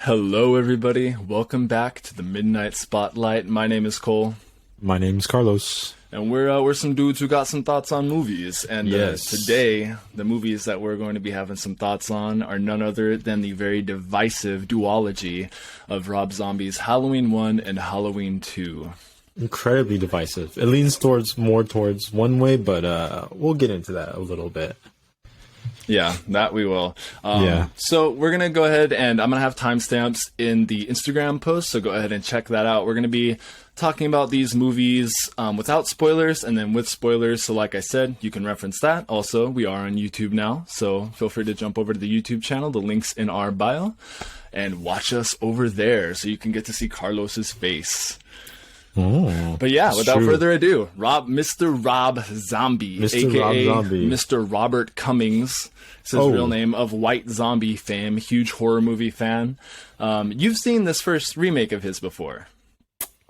Hello, everybody. Welcome back to the Midnight Spotlight. My name is Cole, My name's Carlos. and we're some dudes who got some thoughts on movies. And Yes. today, the movies that we're going to be having some thoughts on are none other than the very divisive duology of Rob Zombie's Halloween 1 and Halloween 2. Incredibly divisive. It leans more towards one way, but we'll get into that a little bit. Yeah, that we will. Yeah. So we're going to go ahead and I'm going to have timestamps in the Instagram post, so go ahead and check that out. We're going to be talking about these movies without spoilers and then with spoilers. So like I said, you can reference that. Also, we are on YouTube now, so feel free to jump over to the YouTube channel. The link's in our bio. And watch us over there so you can get to see Carlos's face. Oh, But yeah, without true. further ado, Mr. Rob Zombie, Mr. aka Rob Zombie. Mr. Robert Cummings, is his Oh. real name, of White Zombie fame, huge horror movie fan. You've seen this first remake of his before.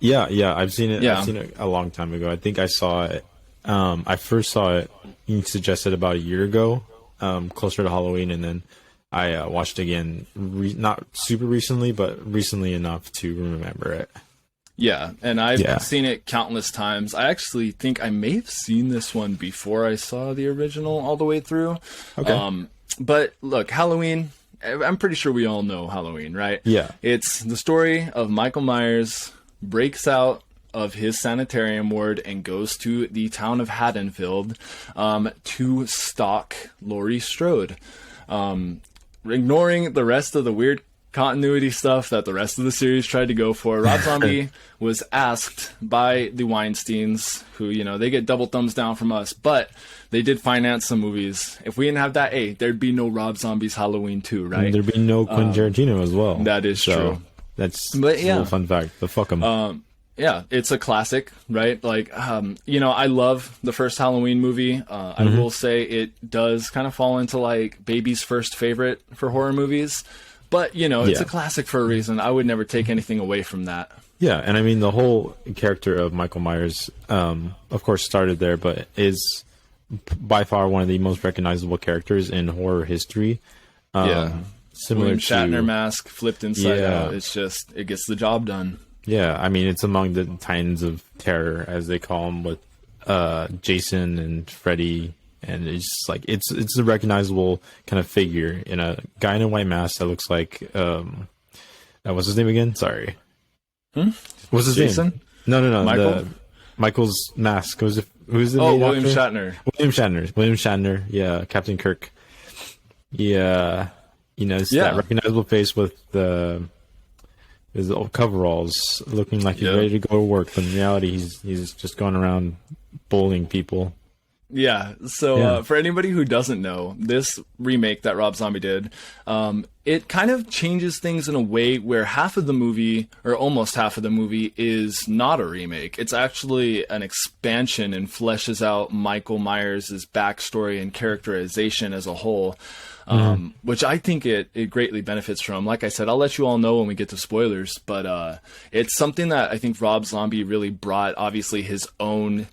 Yeah, I've seen it. Yeah. I've seen it a long time ago. I think I saw it. I first saw it. You suggested about a year ago, closer to Halloween, and then I watched it again. Not super recently, but recently enough to remember it. Yeah, and I've Yeah. seen it countless times. I actually think I may have seen this one before I saw the original all the way through. Okay. But look, Halloween, I'm pretty sure we all know Halloween, right? Yeah. It's the story of Michael Myers breaks out of his sanitarium ward and goes to the town of Haddonfield to stalk Laurie Strode. Ignoring the rest of the weird continuity stuff that the rest of the series tried to go for, Rob Zombie was asked by the Weinsteins, who, they get double thumbs down from us, but they did finance some movies. If we didn't have that, there'd be no Rob Zombie's Halloween 2, right? And there'd be no Quentin Tarantino as well. That is true. That's But a yeah. little fun fact. But fuck him. Yeah, it's a classic, right? Like, I love the first Halloween movie. I will say it does kind of fall into like baby's first favorite for horror movies. But, it's Yeah. a classic for a reason. I would never take anything away from that. Yeah, and I mean the whole character of Michael Myers, of course, started there, but is by far one of the most recognizable characters in horror history. Similar William to Shatner mask flipped inside Yeah. out. It gets the job done. Yeah, I mean it's among the Titans of Terror, as they call them, with Jason and Freddy, and it's just like it's a recognizable kind of figure in a guy in a white mask that looks like what's his name again? Sorry. What's his Jason? name? No. Michael? Who's mask? Who's the Oh, main William actor? Shatner. William Shatner. Yeah, Captain Kirk. Yeah, it's Yeah. that recognizable face with his old coveralls, looking like he's Yep. ready to go to work, but in reality, he's just going around bullying people. Yeah, so Yeah. for anybody who doesn't know, this remake that Rob Zombie did, it kind of changes things in a way where half of the movie, or almost half of the movie, is not a remake. It's actually an expansion and fleshes out Michael Myers' backstory and characterization as a whole, which I think it greatly benefits from. Like I said, I'll let you all know when we get to spoilers, but it's something that I think Rob Zombie really brought, obviously, his own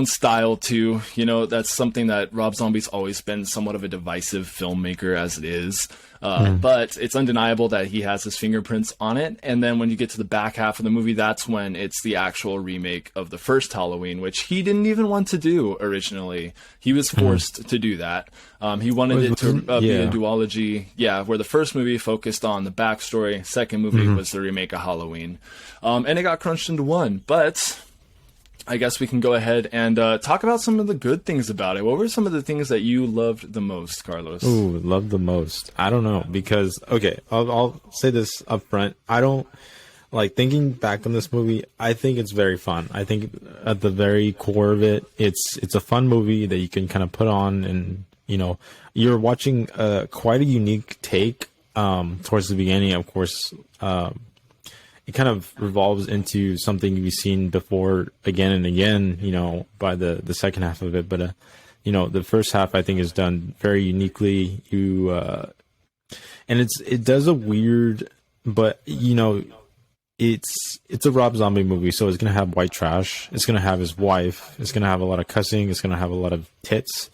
style to. That's something that Rob Zombie's always been somewhat of a divisive filmmaker as it is. But it's undeniable that he has his fingerprints on it. And then when you get to the back half of the movie, that's when it's the actual remake of the first Halloween, which he didn't even want to do originally. He was forced to do that. He wanted it to be a duology, where the first movie focused on the backstory. Second movie was the remake of Halloween. And it got crunched into one. But I guess we can go ahead and talk about some of the good things about it. What were some of the things that you loved the most, Carlos? Ooh, loved the most. I don't know, because I'll say this up front. I don't like thinking back on this movie. I think it's very fun. I think at the very core of it, it's a fun movie that you can kind of put on, and you're watching quite a unique take towards the beginning. Of course, it kind of revolves into something you've seen before again and again, by the second half of it. But, the first half I think is done very uniquely. And it does a weird, but it's a Rob Zombie movie. So it's going to have white trash. It's going to have his wife. It's going to have a lot of cussing. It's going to have a lot of tits,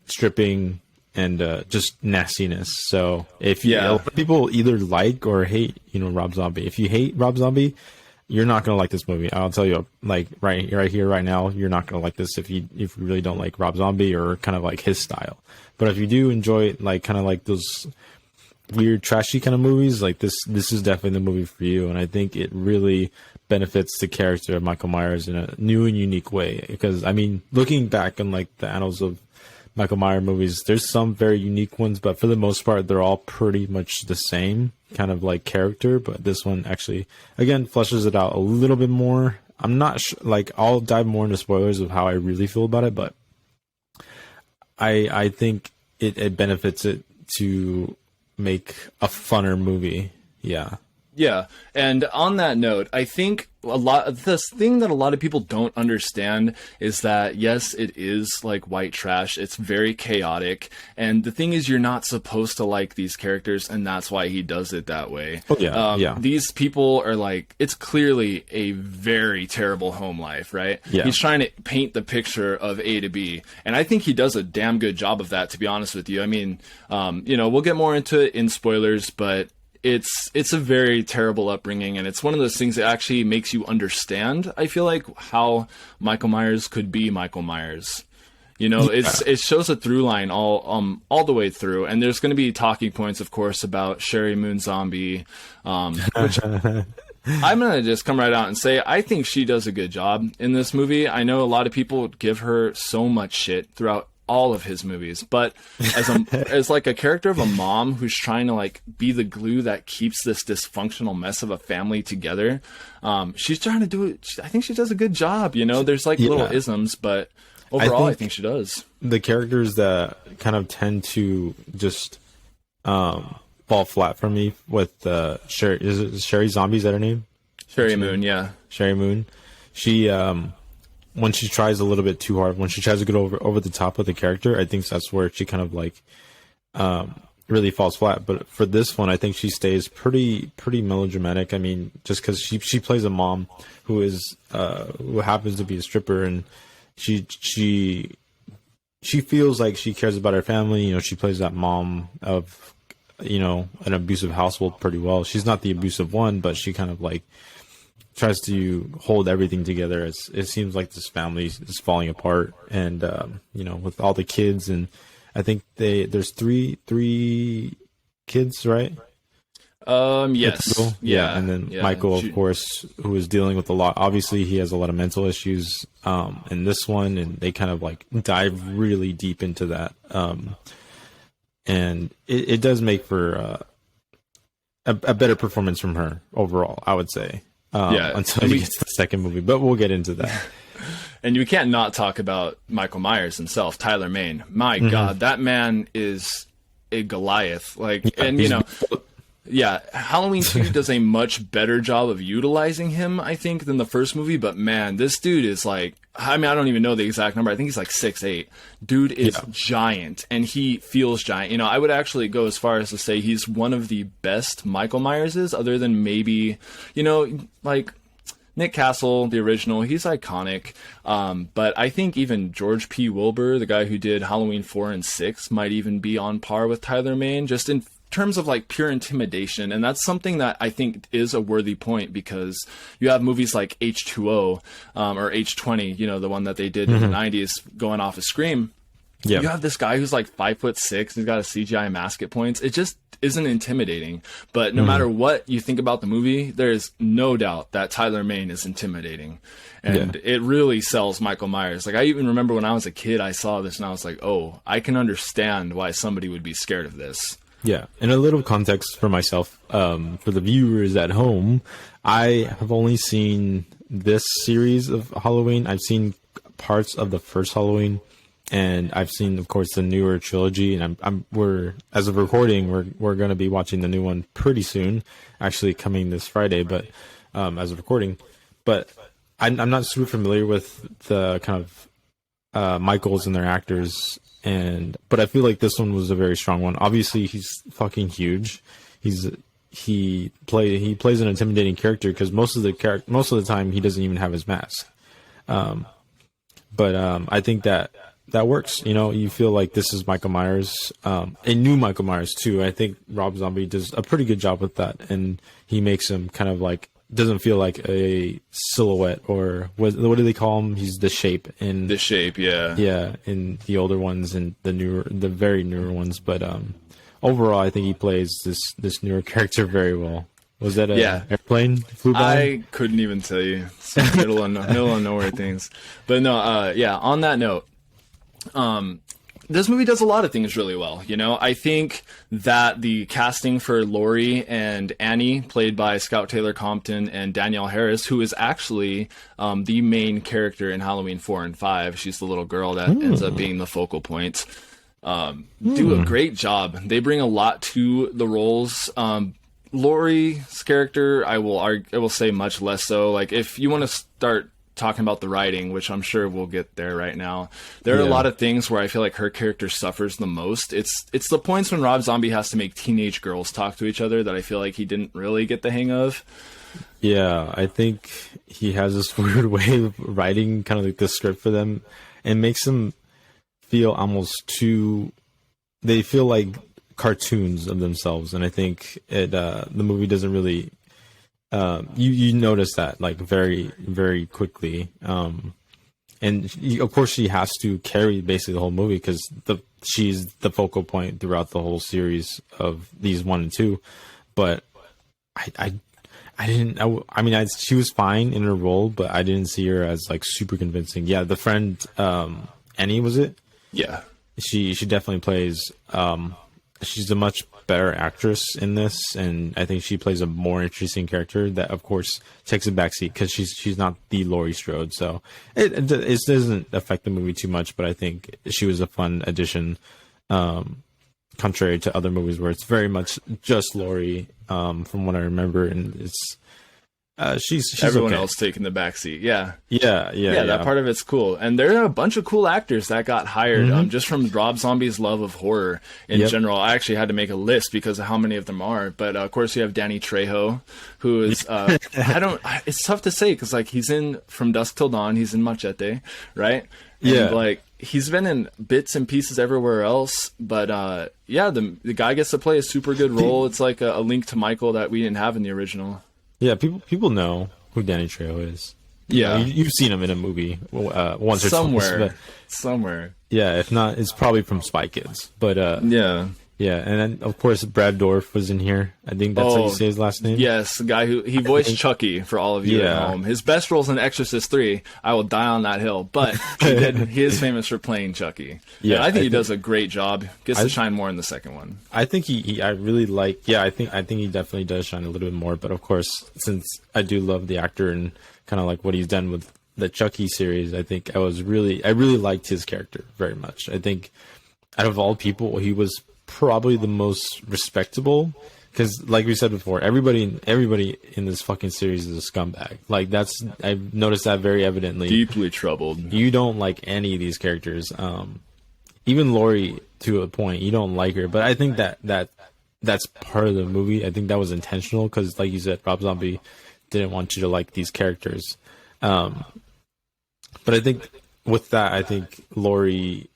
stripping, and just nastiness. So if Yeah. a lot of people either like or hate, Rob Zombie. If you hate Rob Zombie, you're not gonna like this movie. I'll tell you, like right here, right now, you're not gonna like this if you really don't like Rob Zombie or kind of like his style. But if you do enjoy like kind of like those weird trashy kind of movies, like this is definitely the movie for you. And I think it really benefits the character of Michael Myers in a new and unique way. Because I mean, looking back on like the annals of Michael Myers movies, there's some very unique ones, but for the most part, they're all pretty much the same kind of like character. But this one actually, again, fleshes it out a little bit more. I'm not like I'll dive more into spoilers of how I really feel about it, but I think it benefits it to make a funner movie. Yeah. Yeah, and on that note, I think the thing that a lot of people don't understand is that, yes, it is like white trash. It's very chaotic. And the thing is, you're not supposed to like these characters, and that's why he does it that way. Oh, yeah, yeah. These people are like, it's clearly a very terrible home life, right? Yeah. He's trying to paint the picture of A to B. And I think he does a damn good job of that, to be honest with you. I mean, we'll get more into it in spoilers, but it's a very terrible upbringing, and it's one of those things that actually makes you understand, I feel like, how Michael Myers could be Michael Myers. It shows a through line all the way through, and there's going to be talking points, of course, about Sherry Moon Zombie, which I'm going to just come right out and say I think she does a good job in this movie. I know a lot of people give her so much shit throughout all of his movies, but as like a character of a mom who's trying to like be the glue that keeps this dysfunctional mess of a family together, she's trying to do it. I think she does a good job. There's like little isms, but overall I think she does. The characters that kind of tend to just fall flat for me with Sherry, is it Sherry Zombie, is that her name? Sherry Moon, yeah. Sherry Moon. She when she tries a little bit too hard, when she tries to get over the top of the character, I think that's where she kind of like really falls flat. But for this one, I think she stays pretty melodramatic. I mean, just because she plays a mom who happens to be a stripper, and she feels like she cares about her family. She plays that mom of an abusive household pretty well. She's not the abusive one, but she kind of like tries to hold everything together. It seems like this family is falling apart, and with all the kids, and I think there's three kids, right? Yes. Yeah. And then Michael, of course, who is dealing with a lot. Obviously, he has a lot of mental issues in this one, and they kind of like dive really deep into that. And it does make for a better performance from her overall, I would say. Until you get to the second movie, but we'll get into that. And you can't not talk about Michael Myers himself, Tyler Mane. My God, that man is a Goliath. Halloween 2 does a much better job of utilizing him, I think, than the first movie. But man, this dude is like, I don't even know the exact number. I think he's like 6'8". Dude is giant, and he feels giant. I would actually go as far as to say he's one of the best Michael Myerses, other than maybe, like Nick Castle, the original. He's iconic. But I think even George P. Wilbur, the guy who did Halloween 4 and 6, might even be on par with Tyler Mane, just in terms of like pure intimidation. And that's something that I think is a worthy point, because you have movies like H2O or H20, the one that they did in the 90s going off of Scream. You have this guy who's like 5'6", he's got a CGI mask at points. It just isn't intimidating. But no matter what you think about the movie, there's no doubt that Tyler Mane is intimidating, and it really sells Michael Myers. Like, I even remember when I was a kid, I saw this and I was like, oh, I can understand why somebody would be scared of this. Yeah, and a little context for myself, for the viewers at home, I have only seen this series of Halloween. I've seen parts of the first Halloween, and I've seen, of course, the newer trilogy. And we're as of recording, we're going to be watching the new one pretty soon, actually coming this Friday. But as of recording, but I'm not super familiar with the kind of Michaels and their actors. But I feel like this one was a very strong one. Obviously, he's fucking huge. He plays an intimidating character because most of the time he doesn't even have his mask. But I think that that works. You know, you feel like this is Michael Myers, a new Michael Myers too. I think Rob Zombie does a pretty good job with that, and he makes him kind of like doesn't feel like a silhouette, or what do they call him? He's the shape in The Shape, yeah. yeah, in the older ones and the very newer ones. But overall, I think he plays this newer character very well. Was that a airplane flew by? I couldn't even tell you. Some middle of nowhere things. But no, yeah, on that note, this movie does a lot of things really well. You know, I think that the casting for Laurie and Annie, played by Scout Taylor Compton and Danielle Harris, who is actually the main character in Halloween 4 and 5. She's the little girl that ends up being the focal point. Do a great job. They bring a lot to the roles. Laurie's character, I will say much less so. Like, if you want to start talking about the writing, which I'm sure we'll get there right now, there are a lot of things where I feel like her character suffers the most. It's the points when Rob Zombie has to make teenage girls talk to each other that I feel like he didn't really get the hang of. Yeah, I think he has this weird way of writing kind of like the script for them, and makes them feel almost too. They feel like cartoons of themselves, and I think the movie doesn't really. You notice that like very, very quickly, and of course she has to carry basically the whole movie because she's the focal point throughout the whole series of these 1 and 2. But I mean, she was fine in her role, but I didn't see her as like super convincing. Yeah, the friend Annie, was it? Yeah, she definitely plays. She's a much better actress in this, and I think she plays a more interesting character that, of course, takes a backseat because she's not the Laurie Strode. So it doesn't affect the movie too much, but I think she was a fun addition, contrary to other movies where it's very much just Laurie, from what I remember, and it's. She's everyone okay. else taking the backseat. Yeah, that part of it's cool. And there are a bunch of cool actors that got hired just from Rob Zombie's love of horror in general. I actually had to make a list because of how many of them are. But of course, you have Danny Trejo, who is it's tough to say because like he's in From Dusk Till Dawn, he's in Machete, right? And like he's been in bits and pieces everywhere else, but the guy gets to play a super good role. It's like a link to Michael that we didn't have in the original. Yeah, people know who Danny Trejo is. Yeah, you've seen him in a movie once or somewhere. twice. Somewhere. Yeah, if not, it's probably from Spy Kids. But yeah, and then of course Brad Dourif was in here. I think that's how you say his last name. Yes, the guy who voiced Chucky for all of you at home. His best role's in Exorcist 3. I will die on that hill, but he is famous for playing Chucky. Yeah, and I think he does a great job. Gets to shine more in the second one. I think I really like. Yeah, I think he definitely does shine a little bit more. But of course, since I do love the actor and kind of like what he's done with the Chucky series, I think I really liked his character very much. I think out of all people, he was probably the most respectable, because like we said before, everybody in this fucking series is a scumbag. Like I've noticed that very evidently. Deeply troubled. You don't like any of these characters. Even Laurie, to a point, you don't like her, but I think that's part of the movie. I think that was intentional because, like you said, Rob Zombie didn't want you to like these characters. But I think with that, I think Laurie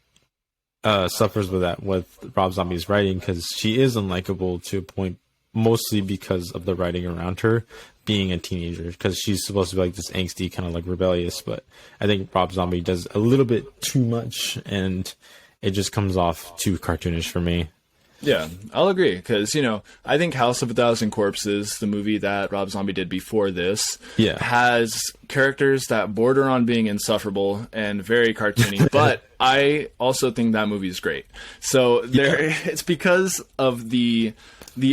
suffers with that with Rob Zombie's writing, because she is unlikable to a point, mostly because of the writing around her being a teenager, because she's supposed to be like this angsty, kind of like rebellious, but I think Rob Zombie does a little bit too much, and it just comes off too cartoonish for me. Yeah, I'll agree, because, I think House of a Thousand Corpses, the movie that Rob Zombie did before this, has characters that border on being insufferable and very cartoony, but I also think that movie is great. So it's because of the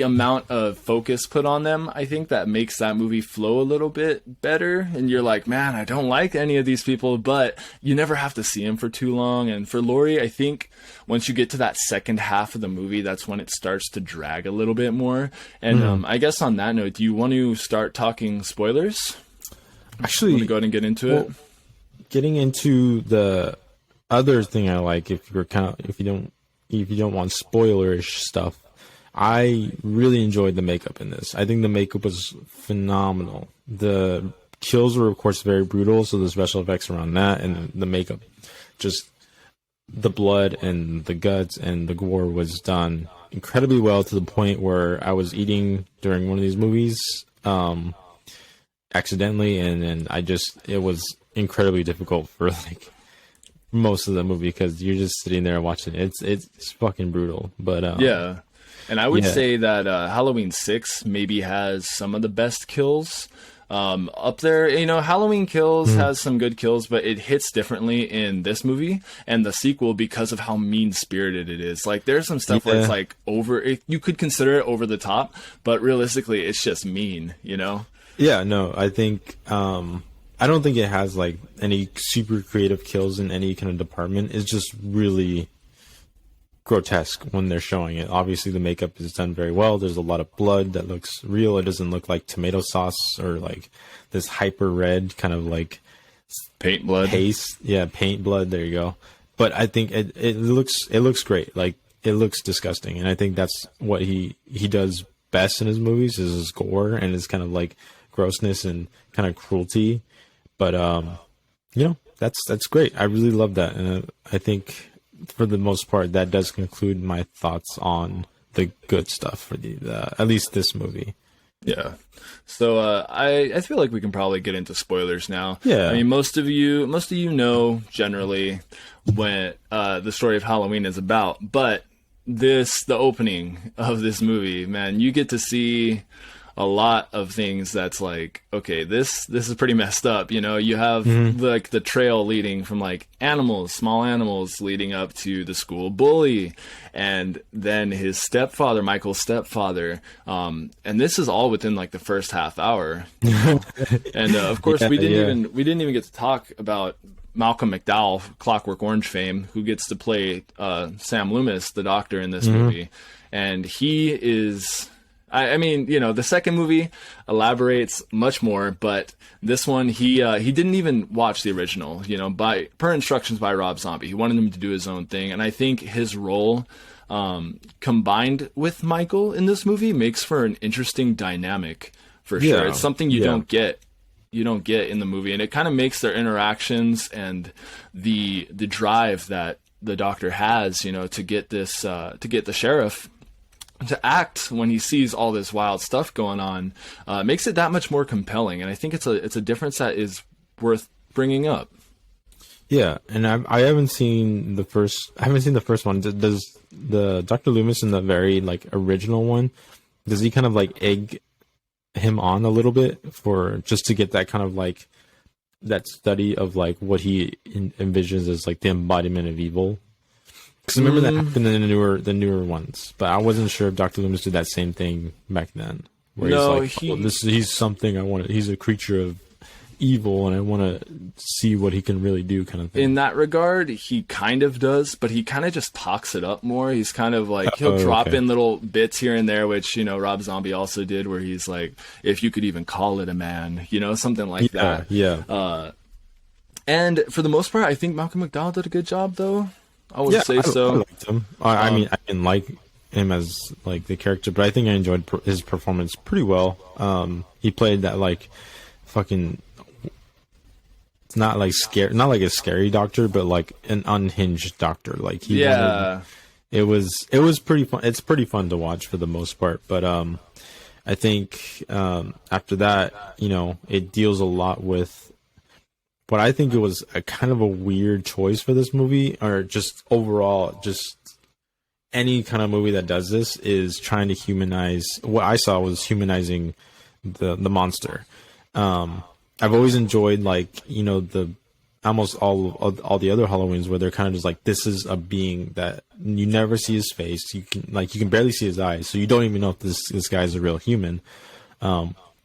amount of focus put on them, I think, that makes that movie flow a little bit better. And you're like, man, I don't like any of these people, but you never have to see them for too long. And for Laurie, I think once you get to that second half of the movie, that's when it starts to drag a little bit more. And I guess on that note, do you want to start talking spoilers? Actually, want to go ahead and get into it? Getting into the other thing I like, if you don't want spoilerish stuff, I really enjoyed the makeup in this. I think the makeup was phenomenal. The kills were, of course, very brutal, so the special effects around that and the makeup just the blood and the guts and the gore was done incredibly well, to the point where I was eating during one of these movies accidentally, and it was incredibly difficult for like most of the movie, because you're just sitting there watching it. It's fucking brutal. But yeah. And I would say that Halloween 6 maybe has some of the best kills up there. You know, Halloween Kills has some good kills, but it hits differently in this movie and the sequel because of how mean-spirited it is. Like, there's some stuff where it's like you could consider it over the top, but realistically it's just mean, you know? Yeah, no, I think I don't think it has like any super creative kills in any kind of department. It's just really grotesque when they're showing it. Obviously the makeup is done very well. There's a lot of blood that looks real. It doesn't look like tomato sauce or like this hyper red kind of like paint blood paste. Yeah, paint blood, there you go. But I think it looks great. Like, it looks disgusting, and I think that's what he does best in his movies, is his gore and his kind of like grossness and kind of cruelty. But you know, that's great. I really love that, and I think for the most part that does conclude my thoughts on the good stuff for at least this movie. Yeah. So I feel like we can probably get into spoilers now. Yeah. I mean, most of you know generally what the story of Halloween is about, but the opening of this movie, man, you get to see a lot of things that's like, okay, this is pretty messed up. You know, you have like the trail leading from like small animals leading up to the school bully, and then his stepfather, Michael's stepfather. And this is all within like the first half hour. And of course, we didn't even get to talk about Malcolm McDowell, Clockwork Orange fame, who gets to play Sam Loomis, the doctor in this movie, and he is. I mean, you know, the second movie elaborates much more, but this one, he didn't even watch the original, you know, per instructions by Rob Zombie. He wanted him to do his own thing, and I think his role combined with Michael in this movie makes for an interesting dynamic, for sure. Yeah. It's something you don't get in the movie, and it kind of makes their interactions and the drive that the doctor has, you know, to get the sheriff to act when he sees all this wild stuff going on, makes it that much more compelling. And I think it's a difference that is worth bringing up. Yeah, and I haven't seen the first one. Does the Dr. Loomis in the very like original one, does he kind of like egg him on a little bit for just to get that kind of like that study of like what he envisions as like the embodiment of evil? Because remember that happened in the newer ones, but I wasn't sure if Dr. Loomis did that same thing back then. Where no, he's like, he's something I want. He's a creature of evil, and I want to see what he can really do, kind of thing. In that regard, he kind of does, but he kind of just talks it up more. He's kind of like, he'll drop in little bits here and there, which, you know, Rob Zombie also did, where he's like, if you could even call it a man, you know, something like that. Yeah. And for the most part, I think Malcolm McDowell did a good job, though. I would say so. I liked him. I mean, I didn't like him as like the character, but I think I enjoyed his performance pretty well. He played that like fucking, it's not like a scary doctor, but like an unhinged doctor. Like it was pretty fun. It's pretty fun to watch for the most part, but I think after that, you know, it deals a lot with. But I think it was a kind of a weird choice for this movie, or just overall, just any kind of movie that does this is trying to humanize. What I saw was humanizing the monster. I've always enjoyed, like, you know, the almost all the other Halloweens where they're kind of just like, this is a being that you never see his face. You can barely see his eyes, so you don't even know if this guy is a real human.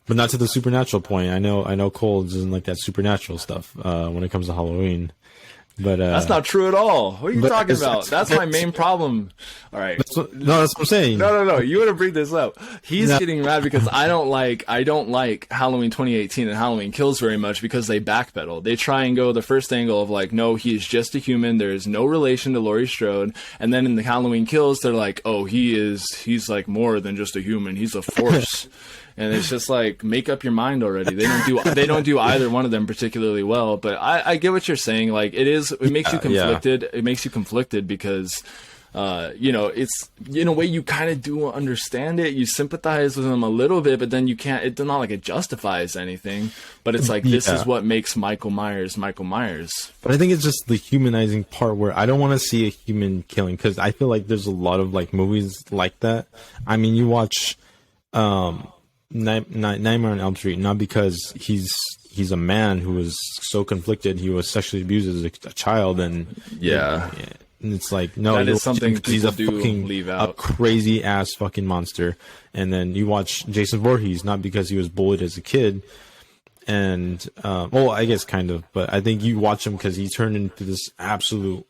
But not to the supernatural point. I know Cole doesn't like that supernatural stuff when it comes to Halloween. But that's not true at all. What are you talking about? That's my main problem. All right. That's what I'm saying. No. You want to bring this up. He's getting mad because I don't like Halloween 2018 and Halloween Kills very much because they backpedal. They try and go the first angle of like, no, he's just a human. There's no relation to Laurie Strode. And then in the Halloween Kills, they're like, oh, he's like more than just a human. He's a force. And it's just like, make up your mind already. They don't do either one of them particularly well. But I get what you're saying. Like, it is it makes you Yeah. conflicted. It makes you conflicted because it's in a way you kind of do understand it. You sympathize with him a little bit, but then you can't. It's not like it justifies anything. But it's like this is what makes Michael Myers Michael Myers. But I think it's just the humanizing part where I don't want to see a human killing, because I feel like there's a lot of like movies like that. I mean, you watch Nightmare on Elm Street, not because he's a man who was so conflicted, he was sexually abused as a child, and and it's like, no, that is something he's a people do fucking leave out. a crazy ass fucking monster. And then you watch Jason Voorhees, not because he was bullied as a kid, and well, I guess kind of, but I think you watch him because he turned into this absolute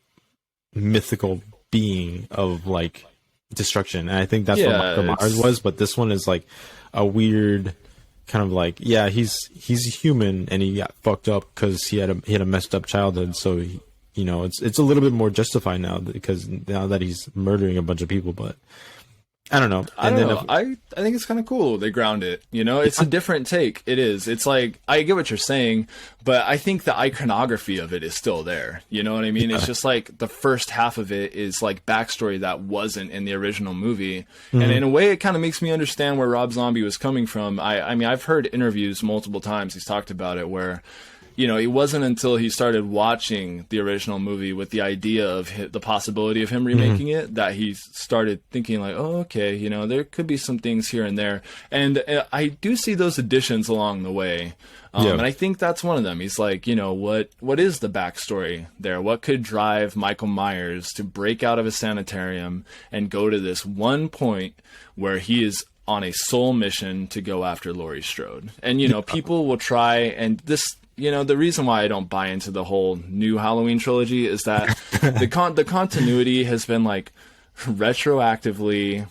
mythical being of like destruction, and I think that's what Michael Myers was. But this one is like a weird kind of like, yeah, he's human and he got fucked up because he had a messed up childhood, so he, it's a little bit more justified now because now that he's murdering a bunch of people. But I don't know. I think it's kind of cool. They ground it. It's a different take. It is. It's like, I get what you're saying, but I think the iconography of it is still there. You know what I mean? Yeah. It's just like the first half of it is like backstory that wasn't in the original movie. Mm-hmm. And in a way, it kind of makes me understand where Rob Zombie was coming from. I mean, I've heard interviews multiple times. He's talked about it where, it wasn't until he started watching the original movie with the idea of the possibility of him remaking it that he started thinking like, oh, okay, there could be some things here and there. And I do see those additions along the way. And I think that's one of them. He's like, what is the backstory there? What could drive Michael Myers to break out of a sanitarium and go to this one point where he is on a sole mission to go after Laurie Strode? And, people will try, and this, the reason why I don't buy into the whole new Halloween trilogy is that the continuity has been like retroactively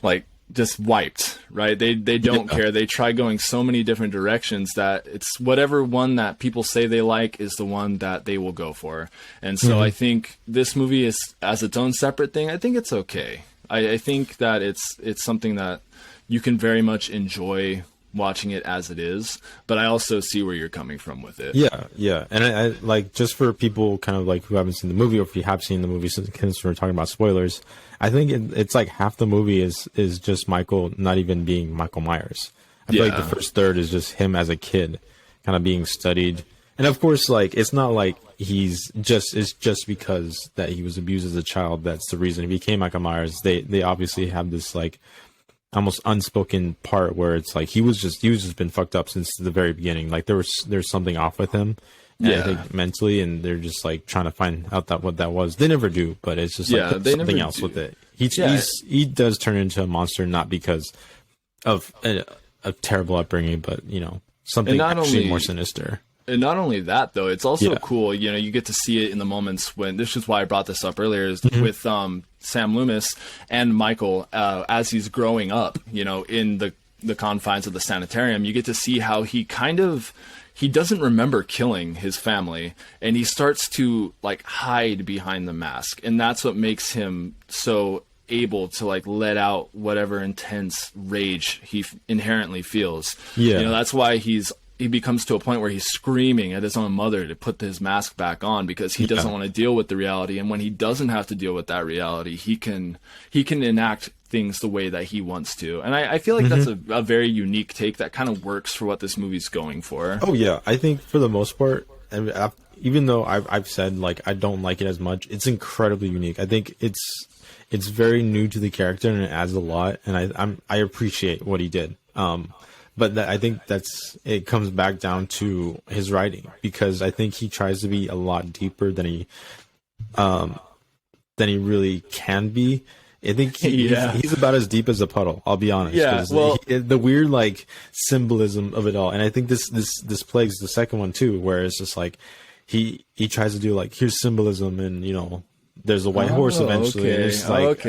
like just wiped, right? They don't care. They try going so many different directions that it's whatever one that people say they like is the one that they will go for. And so I think this movie is as its own separate thing. I think it's okay. I think that it's something that you can very much enjoy watching it as it is, but I also see where you're coming from with it. Yeah. And I like, just for people kind of like who haven't seen the movie, or if you have seen the movie, since we're talking about spoilers, I think it's like half the movie is just Michael not even being Michael Myers. I feel like the first third is just him as a kid kind of being studied. And of course, like, it's not like it's just because that he was abused as a child that's the reason he became Michael Myers. They obviously have this like almost unspoken part where it's like he was just been fucked up since the very beginning. Like there's something off with him, I think mentally, and they're just like trying to find out what that was. They never do, but it's just like something else with it. He does turn into a monster, not because of a terrible upbringing, but something actually more sinister. And not only that, though, it's also cool. You get to see it in the moments when, this is why I brought this up earlier, is with Sam Loomis and Michael as he's growing up, in the confines of the sanitarium. You get to see how he doesn't remember killing his family, and he starts to like hide behind the mask, and that's what makes him so able to like let out whatever intense rage he inherently feels. That's why he becomes to a point where he's screaming at his own mother to put his mask back on, because he doesn't want to deal with the reality. And when he doesn't have to deal with that reality, he can enact things the way that he wants to. And I feel like that's a very unique take that kind of works for what this movie's going for. Oh yeah, I think for the most part, even though I've said like I don't like it as much, it's incredibly unique. I think it's very new to the character and it adds a lot, and I appreciate what he did. But I think it comes back down to his writing, because I think he tries to be a lot deeper than he really can be. I think he's about as deep as a puddle, I'll be honest. Yeah, well, the weird like symbolism of it all, and I think this plagues the second one too, where it's just like he tries to do like, here's symbolism, and there's a white horse eventually. Okay. And it's like,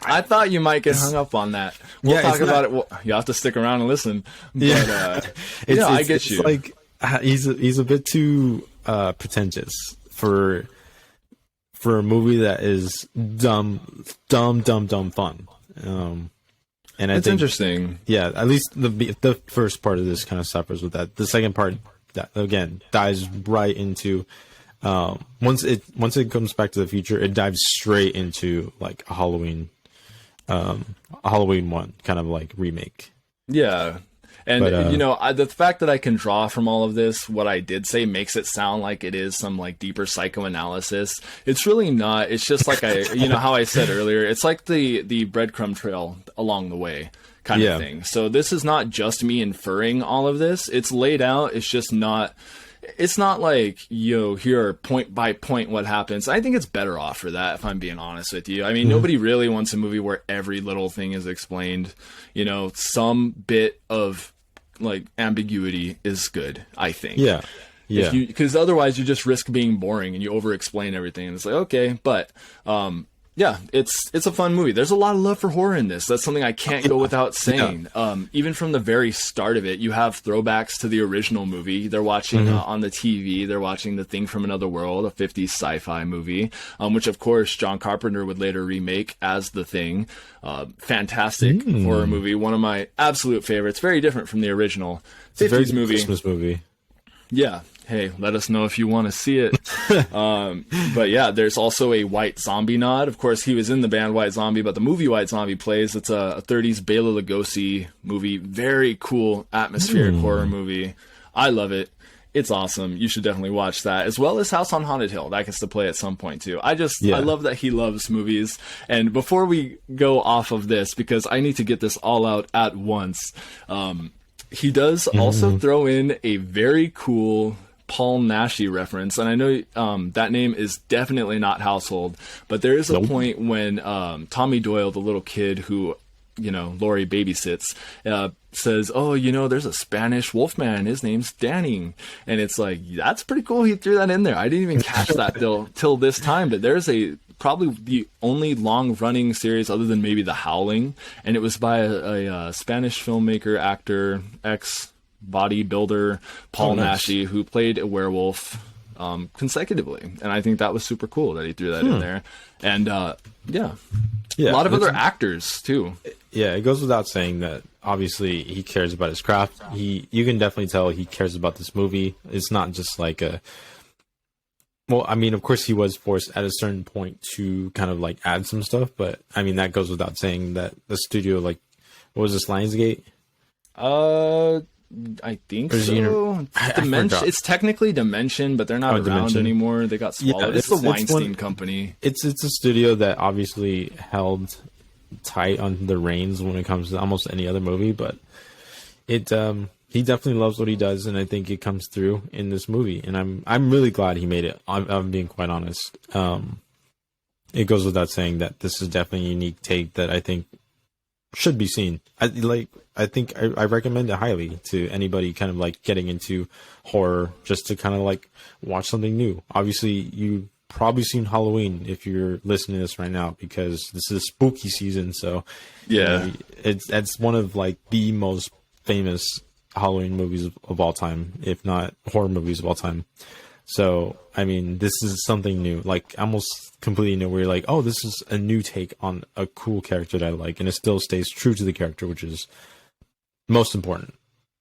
I thought you might get hung up on that. We'll talk about it. Well, you have to stick around and listen. But, I get you. It's like he's a bit too pretentious for a movie that is dumb fun. And I think interesting. Yeah, at least the first part of this kind of suffers with that. The second part, that again dives right into Once it comes back to the future, it dives straight into like a Halloween one kind of like remake. Yeah. And, But, the fact that I can draw from all of this, what I did say makes it sound like it is some like deeper psychoanalysis. It's really not. It's just like how I said earlier, it's like the breadcrumb trail along the way kind of thing. So this is not just me inferring all of this. It's laid out. It's just not. It's not like, here are point by point what happens. I think it's better off for that, if I'm being honest with you. I mean, nobody really wants a movie where every little thing is explained. Some bit of like ambiguity is good, I think. Yeah. Because otherwise you just risk being boring and you over explain everything. And it's like, okay, but yeah, it's a fun movie. There's a lot of love for horror in this. That's something I can't go without saying. Even from the very start of it, you have throwbacks to the original movie. They're watching on the TV. They're watching The Thing from Another World, a 50s sci-fi movie, which of course John Carpenter would later remake as The Thing. Fantastic horror movie. One of my absolute favorites. Very different from the original 50s movie. Christmas movie. Yeah. Hey, let us know if you want to see it. But yeah, there's also a White Zombie nod. Of course, he was in the band White Zombie, but the movie White Zombie plays. It's a 30s Bela Lugosi movie. Very cool atmospheric horror movie. I love it. It's awesome. You should definitely watch that, as well as House on Haunted Hill. That gets to play at some point too. I love that he loves movies. And before we go off of this, because I need to get this all out at once, he does also throw in a very cool Paul Naschy reference, and I know that name is definitely not household, but there is a point when Tommy Doyle, the little kid who Laurie babysits, says, "Oh, there's a Spanish Wolfman. His name's Danny," and it's like, that's pretty cool. He threw that in there. I didn't even catch that till this time, but there's probably the only long-running series other than maybe The Howling, and it was by a Spanish filmmaker, actor, bodybuilder Paul Naschy, who played a werewolf consecutively, and I think that was super cool that he threw that in there. And a lot of other actors too. Yeah, it goes without saying that obviously he cares about his craft. You can definitely tell he cares about this movie. It's not just like I mean, of course he was forced at a certain point to kind of like add some stuff, but I mean that goes without saying that the studio, like, what was this, Lionsgate? I think so. It's technically Dimension, but they're not around Dimension anymore. They got swallowed. It's the Weinstein Company. It's a studio that obviously held tight on the reins when it comes to almost any other movie, but he definitely loves what he does, and I think it comes through in this movie. And I'm really glad he made it. I'm being quite honest. It goes without saying that this is definitely a unique take that I think should be seen. I think I recommend it highly to anybody kind of like getting into horror, just to kind of like watch something new. Obviously, you've probably seen Halloween if you're listening to this right now, because this is spooky season. So yeah, it's one of like the most famous Halloween movies of all time, if not horror movies of all time. So, I mean, this is something new, like almost completely new, where you're like, oh, this is a new take on a cool character that I like, and it still stays true to the character, which is most important.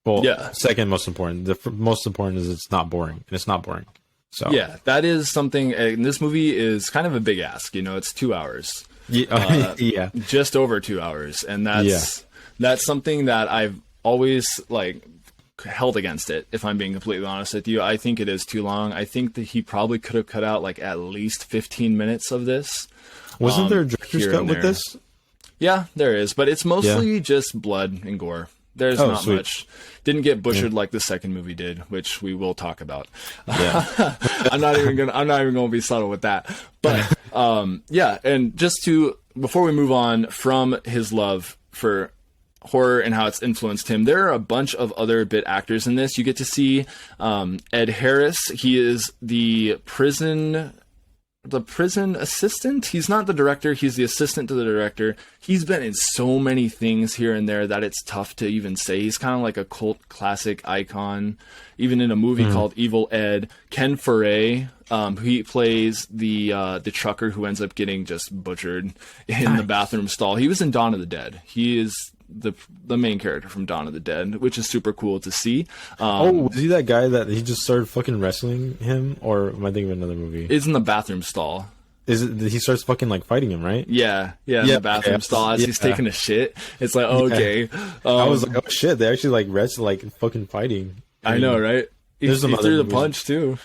Well, second most important. The most important is it's not boring, and it's not boring. So yeah, that is something. And this movie is kind of a big ask. It's 2 hours. Yeah, just over 2 hours, and that's something that I've always like held against it, if I'm being completely honest with you. I think it is too long. I think that he probably could have cut out like at least 15 minutes of this. Wasn't there a director's cut with this? Yeah, there is, but it's mostly just blood and gore. There's not much. Didn't get butchered like the second movie did, which we will talk about. Yeah. I'm not even gonna be subtle with that. But and just before we move on from his love for horror and how it's influenced him, there are a bunch of other bit actors in this. You get to see Ed Harris. He is the prison assistant. He's not the director, he's the assistant to the director. He's been in so many things here and there that it's tough to even say. He's kind of like a cult classic icon, even in a movie called Evil Ed. Ken Foray, he plays the trucker who ends up getting just butchered in the bathroom stall. He was in Dawn of the Dead. He is the main character from Dawn of the Dead, which is super cool to see. Was he that guy that he just started fucking wrestling him, or am I thinking of another movie? Is in the bathroom stall. Is it he starts fucking like fighting him, right? Yeah, in the bathroom stall as he's taking a shit. It's like, okay. I was like, oh shit, they actually like wrestle, like fucking fighting. I know, right? He threw the punch too.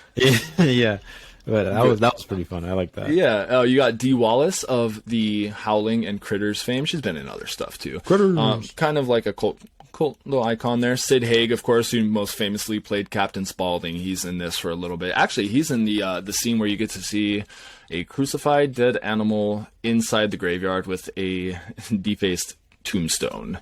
Yeah. But that was pretty fun. I like that. Yeah. Oh, you got Dee Wallace of the Howling and Critters fame. She's been in other stuff too. Critters. Kind of like a cult little icon there. Sid Haig, of course, who most famously played Captain Spaulding. He's in this for a little bit. Actually, he's in the scene where you get to see a crucified dead animal inside the graveyard with a defaced tombstone.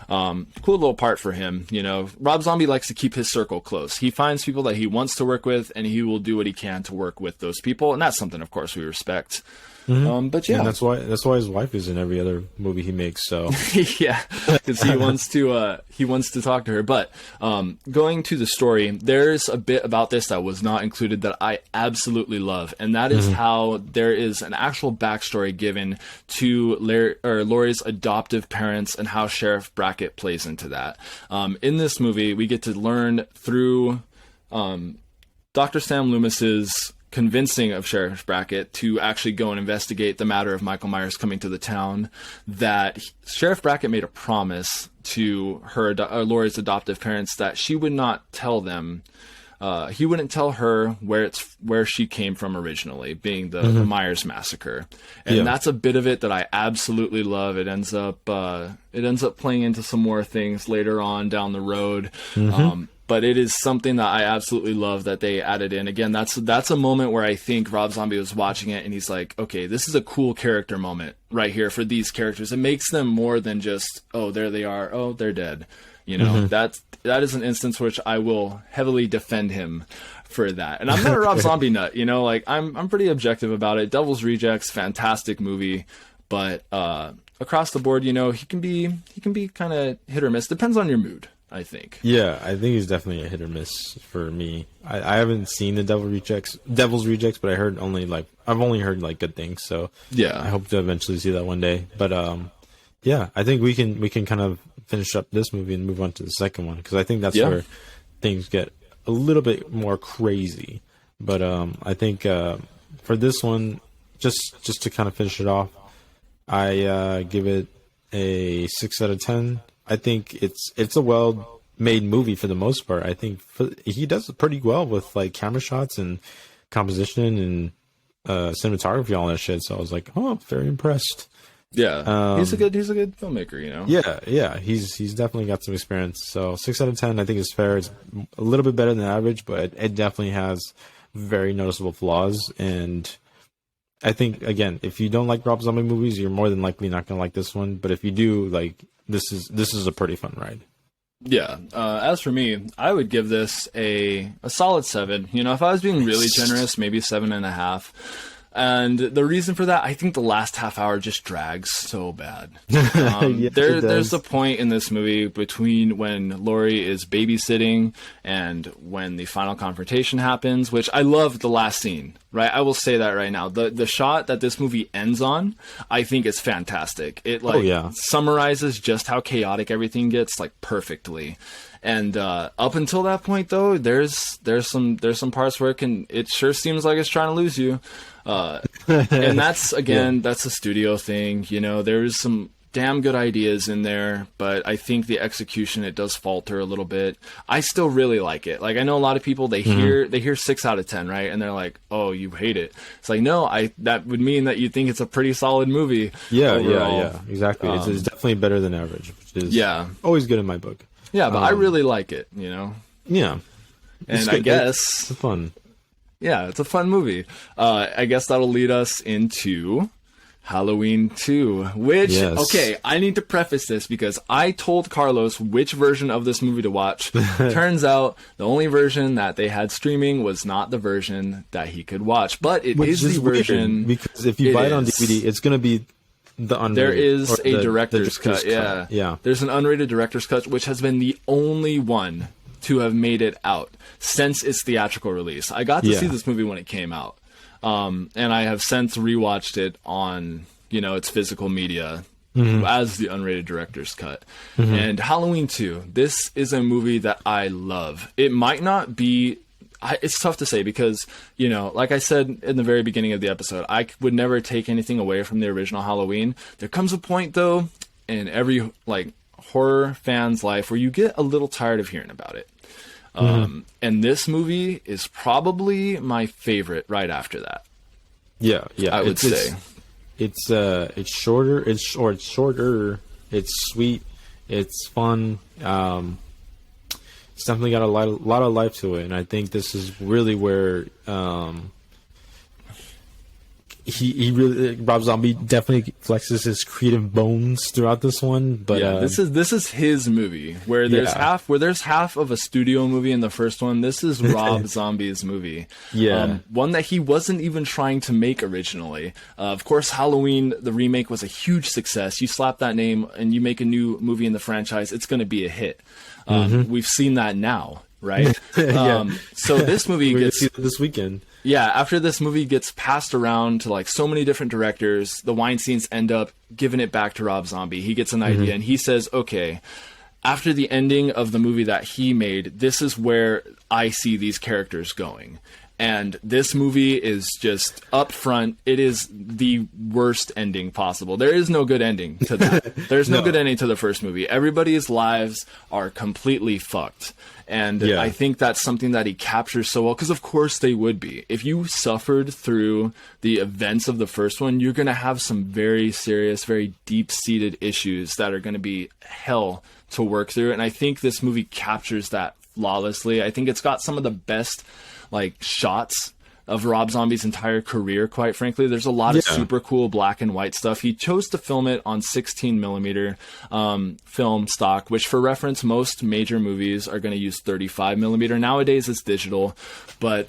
Cool little part for him. You know, Rob Zombie likes to keep his circle close. He finds people that he wants to work with, and he will do what he can to work with those people, and that's something, of course, we respect. But yeah, and that's why his wife is in every other movie he makes. So yeah, because he wants to talk to her. But going to the story, there's a bit about this that was not included that I absolutely love, and that is how there is an actual backstory given to Laurie's adoptive parents and how Sheriff Brackett plays into that. In this movie, we get to learn through Dr. Sam Loomis's convincing of Sheriff Brackett to actually go and investigate the matter of Michael Myers coming to the town, that Sheriff Brackett made a promise to Laurie's adoptive parents that she would not tell them. He wouldn't tell her where she came from originally, being the Myers massacre, and that's a bit of it that I absolutely love. It ends up playing into some more things later on down the road. But it is something that I absolutely love that they added in. Again, that's a moment where I think Rob Zombie was watching it and he's like, okay, this is a cool character moment right here for these characters. It makes them more than just, oh, there they are, oh, they're dead. You know, that is an instance which I will heavily defend him for that. And I'm not a Rob Zombie nut, you know, like I'm pretty objective about it. Devil's Rejects, fantastic movie, but across the board, you know, he can be kind of hit or miss. Depends on your mood, I think. Yeah, I think he's definitely a hit or miss for me. I haven't seen the Devil's Rejects, but I've only heard like good things. So yeah, I hope to eventually see that one day. But yeah, I think we can kind of finish up this movie and move on to the second one, because I think that's where things get a little bit more crazy. But I think for this one, just to kind of finish it off, I give it a 6 out of 10. I think it's a well-made movie for the most part. I think he does it pretty well with like camera shots and composition and cinematography, all that shit. So I was like, oh, very impressed. Yeah, he's a good filmmaker, you know. Yeah, he's definitely got some experience. So 6 out of 10, I think is fair. It's a little bit better than average, but it definitely has very noticeable flaws. And I think, again, if you don't like Rob Zombie movies, you're more than likely not gonna like this one. But if you do, like, this is a pretty fun ride. Yeah. As for me, I would give this a solid 7. You know, if I was being really generous, maybe 7.5. And the reason for that, I think the last half hour just drags so bad. There's a point in this movie between when Laurie is babysitting and when the final confrontation happens, which I love the last scene, right? I will say that right now. The shot that this movie ends on, I think is fantastic. It summarizes just how chaotic everything gets, like, perfectly. And up until that point, though, there's some parts where it sure seems like it's trying to lose you. And that's a studio thing. You know, there's some damn good ideas in there, but I think the execution, it does falter a little bit. I still really like it. Like, I know a lot of people, they hear 6 out of 10, right? And they're like, oh, you hate it. It's like, no, that would mean that you think it's a pretty solid movie. Yeah, exactly. It's definitely better than average, which is always good in my book. Yeah, but I really like it, you know? Yeah. And I guess it's fun. Yeah, it's a fun movie. I guess that'll lead us into Halloween 2, which, okay, I need to preface this because I told Carlos which version of this movie to watch. Turns out the only version that they had streaming was not the version that he could watch, but it is the version. Because if you buy it on DVD, it's going to be the unrated. There is a director's cut, yeah. There's an unrated director's cut, which has been the only one to have made it out since its theatrical release. I got to see this movie when it came out, and I have since rewatched it on, you know, its physical media as the unrated director's cut. And Halloween 2, this is a movie that I love. It might not be, it's tough to say because, you know, like I said in the very beginning of the episode, I would never take anything away from the original Halloween. There comes a point, though, in every, like, horror fan's life where you get a little tired of hearing about it. And this movie is probably my favorite right after that. Yeah, I would say. It's shorter. It's shorter. It's sweet. It's fun. It's definitely got a lot of life to it, and I think this is really where he really, Rob Zombie definitely flexes his creative bones throughout this one. But yeah, this is his movie where there's half of a studio movie in the first one. This is Rob Zombie's movie. Yeah, one that he wasn't even trying to make originally. Of course, Halloween the remake was a huge success. You slap that name and you make a new movie in the franchise, it's going to be a hit. We've seen that now, right? So this movie gets see this weekend. Yeah, after this movie gets passed around to like so many different directors, the Weinsteins end up giving it back to Rob Zombie. He gets an idea and he says, okay, after the ending of the movie that he made, this is where I see these characters going. And this movie is just up front. It is the worst ending possible. There is no good ending to that. There's no good ending to the first movie. Everybody's lives are completely fucked. And I think that's something that he captures so well, because of course they would be. If you suffered through the events of the first one, you're going to have some very serious, very deep-seated issues that are going to be hell to work through. And I think this movie captures that flawlessly. I think it's got some of the best like shots of Rob Zombie's entire career, quite frankly. There's a lot of super cool black and white stuff. He chose to film it on 16 millimeter film stock, which for reference, most major movies are going to use 35 millimeter. Nowadays it's digital, but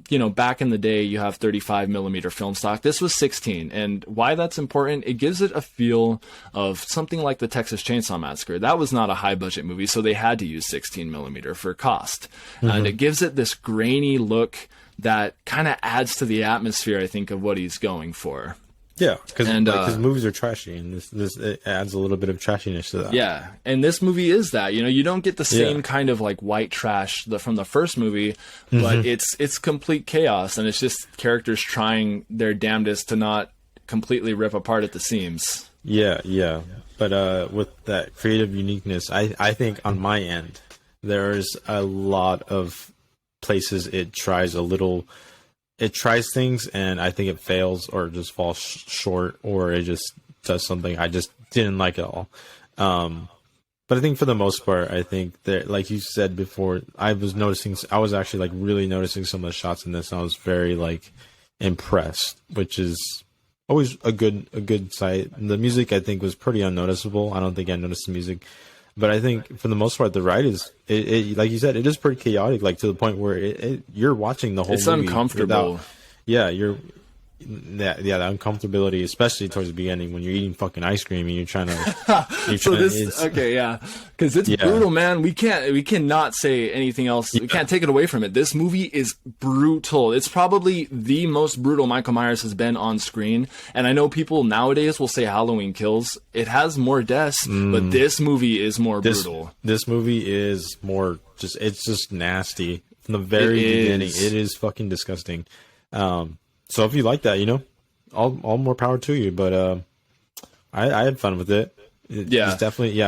you know, back in the day you have 35 millimeter film stock. This was 16, and why that's important, it gives it a feel of something like the Texas Chainsaw Massacre. That was not a high budget movie, so they had to use 16 millimeter for cost. And it gives it this grainy look that kind of adds to the atmosphere, I think, of what he's going for. Yeah, because movies are trashy, and this it adds a little bit of trashiness to that. Yeah, and this movie is that. You know, you don't get the same kind of like white trash from the first movie, but it's complete chaos, and it's just characters trying their damnedest to not completely rip apart at the seams. Yeah. But with that creative uniqueness, I think on my end, there's a lot of places it tries things, and I think it fails or just falls short, or it just does something I just didn't like at all. But I think for the most part, I think that, like you said before, I was actually like really noticing some of the shots in this, and I was very like impressed, which is always a good sight. The music, I think, was pretty unnoticeable. I don't think I noticed the music. But I think for the most part, the ride is, it like you said, it is pretty chaotic, like to the point where you're watching the whole movie. It's uncomfortable. The uncomfortability, especially towards the beginning when you're eating fucking ice cream and you're trying to. Because it's brutal, man. We cannot say anything else. We can't take it away from it. This movie is brutal. It's probably the most brutal Michael Myers has been on screen. And I know people nowadays will say Halloween Kills. It has more deaths, but this movie is more brutal. This movie is more it's just nasty from the very beginning. It is fucking disgusting. So if you like that, you know, all more power to you. But I had fun with it. It's definitely,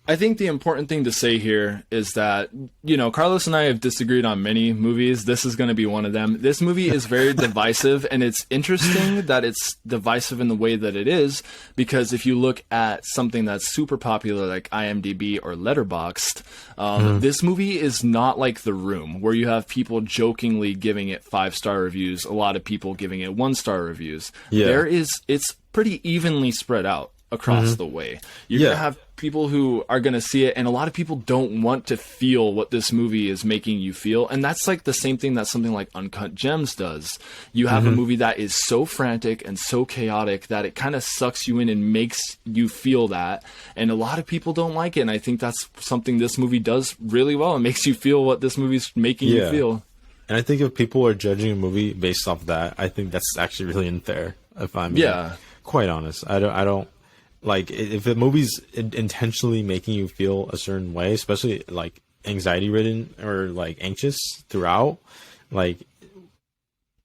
I think the important thing to say here is that, you know, Carlos and I have disagreed on many movies. This is going to be one of them. This movie is very divisive, and it's interesting that it's divisive in the way that it is, because if you look at something that's super popular like IMDb or Letterboxd, this movie is not like The Room, where you have people jokingly giving it 5-star reviews, a lot of people giving it 1-star reviews. It's pretty evenly spread out across the way. You're going to have people who are going to see it, and a lot of people don't want to feel what this movie is making you feel. And that's like the same thing that something like Uncut Gems does. You have a movie that is so frantic and so chaotic that it kind of sucks you in and makes you feel that. And a lot of people don't like it. And I think that's something this movie does really well. It makes you feel what this movie's making you feel. And I think if people are judging a movie based off that, I think that's actually really unfair, if I'm quite honest. I don't like if a movie's intentionally making you feel a certain way, especially like anxiety ridden or like anxious throughout, like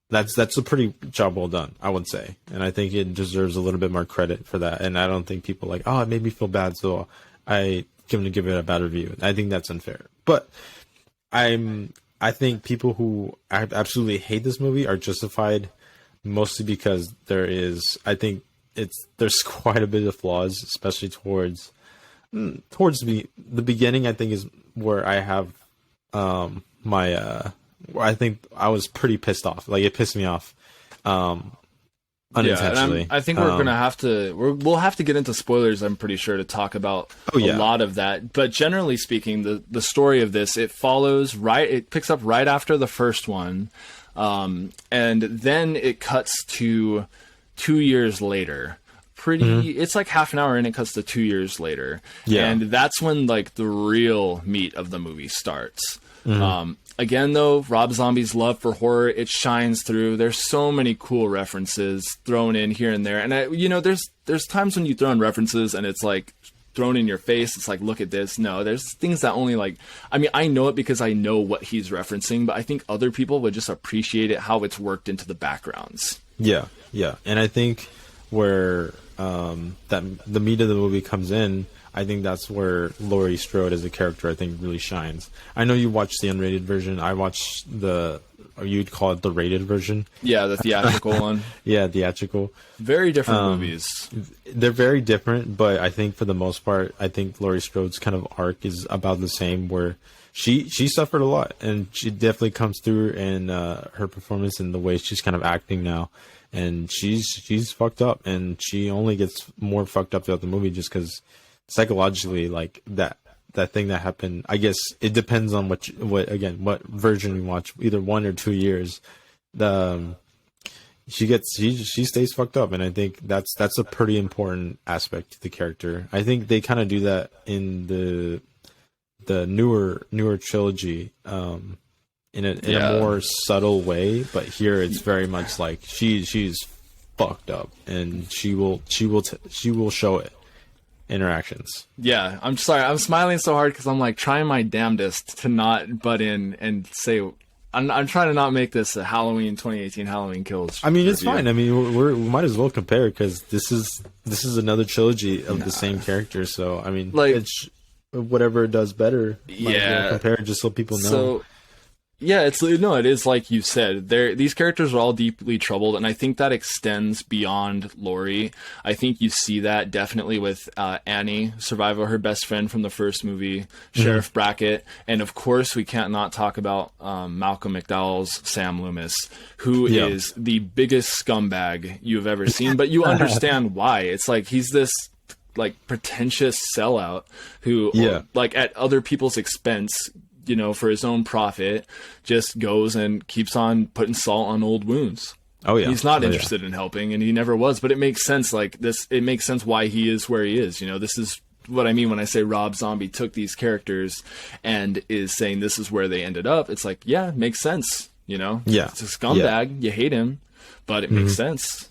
that's a pretty job well done, I would say. And I think it deserves a little bit more credit for that. And I don't think people like, oh, it made me feel bad, so I give it a bad review. I think that's unfair. But I think people who absolutely hate this movie are justified, mostly because there's quite a bit of flaws, especially towards the beginning. I think is where I have where I think I was pretty pissed off. Like it pissed me off unintentionally. Yeah, I think we're gonna have to we'll have to get into spoilers. I'm pretty sure to talk about a lot of that. But generally speaking, the story of this, it picks up right after the first one, and then it cuts to 2 years later. It's like half an hour and it cuts to 2 years later. Yeah. And that's when like the real meat of the movie starts. Again, though, Rob Zombie's love for horror, it shines through. There's so many cool references thrown in here and there. And there's times when you throw in references and it's like thrown in your face. It's like, look at this. No, there's things that only like, I mean, I know it because I know what he's referencing, but I think other people would just appreciate it, how it's worked into the backgrounds. Yeah. And I think where that the meat of the movie comes in, I think that's where Laurie Strode as a character, I think, really shines. I know you watched the unrated version. I watched you'd call it the rated version. Yeah, the theatrical one. Yeah, theatrical. Very different movies. They're very different, but I think for the most part, I think Laurie Strode's kind of arc is about the same, where she suffered a lot, and she definitely comes through in her performance and the way she's kind of acting now. And she's fucked up, and she only gets more fucked up throughout the movie just because psychologically, like that thing that happened. I guess it depends on what version you watch, either 1 or 2 years. She stays fucked up, and I think that's a pretty important aspect to the character. I think they kind of do that in the newer trilogy. In a more subtle way, but here it's very much like she's fucked up, and she will show it in her actions. Yeah, I'm sorry, I'm smiling so hard because I'm like trying my damnedest to not butt in and say I'm trying to not make this a Halloween 2018 Halloween Kills. I mean, it's fine. I mean, we might as well compare because this is another trilogy of the same character. So I mean, like it's whatever it does better. Yeah, compare it just so people know. So, yeah, it is like you said. These characters are all deeply troubled, and I think that extends beyond Laurie. I think you see that definitely with Annie, Survival, her best friend from the first movie, Sheriff Brackett, and of course we can't not talk about Malcolm McDowell's Sam Loomis, who is the biggest scumbag you've ever seen. But you understand why. It's like he's this like pretentious sellout who, like at other people's expense, for his own profit, just goes and keeps on putting salt on old wounds. Oh yeah, he's not interested in helping, and he never was. But it makes sense. Like this, it makes sense why he is where he is. This is what I mean when I say Rob Zombie took these characters and is saying this is where they ended up. It's like, yeah, it makes sense. It's a scumbag. You hate him, but it makes sense.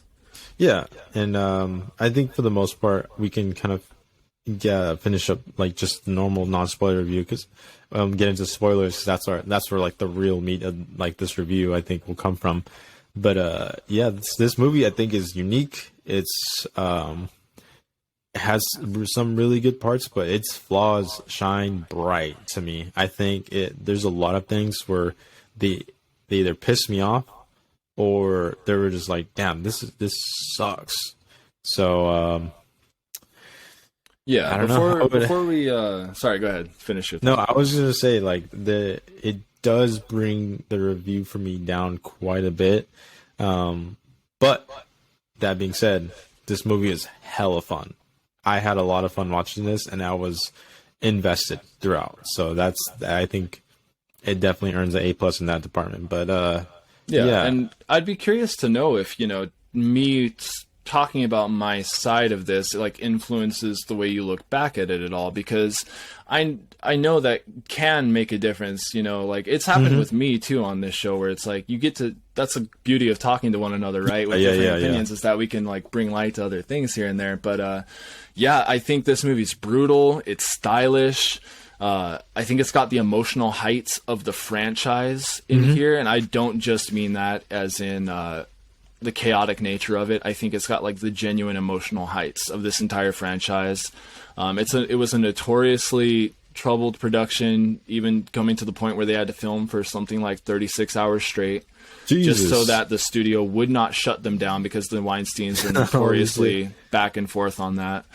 Yeah, and I think for the most part we can kind of finish up like just the normal non-spoiler review because get into spoilers. That's where like the real meat of like this review I think will come from. But this movie I think is unique. It's it has some really good parts, but its flaws shine bright to me. I think there's a lot of things where they either piss me off or they were just like, damn, this sucks. So yeah, I don't know. Before we sorry, go ahead, finish it. No, I was gonna say like it does bring the review for me down quite a bit. But that being said, this movie is hella fun. I had a lot of fun watching this, and I was invested throughout. So I think it definitely earns an A+ in that department. But yeah, and I'd be curious to know if me talking about my side of this, it like influences the way you look back at it at all, because I know that can make a difference, you know, like it's happened with me too on this show, where it's like you get to, that's the beauty of talking to one another, right? With different opinions is that we can like bring light to other things here and there. But yeah, I think this movie's brutal, it's stylish. I think it's got the emotional heights of the franchise in here, and I don't just mean that as in the chaotic nature of it. I think it's got like the genuine emotional heights of this entire franchise. It was a notoriously troubled production, even coming to the point where they had to film for something like 36 hours straight. Jesus. Just so that the studio would not shut them down, because the Weinsteins are notoriously back and forth on that.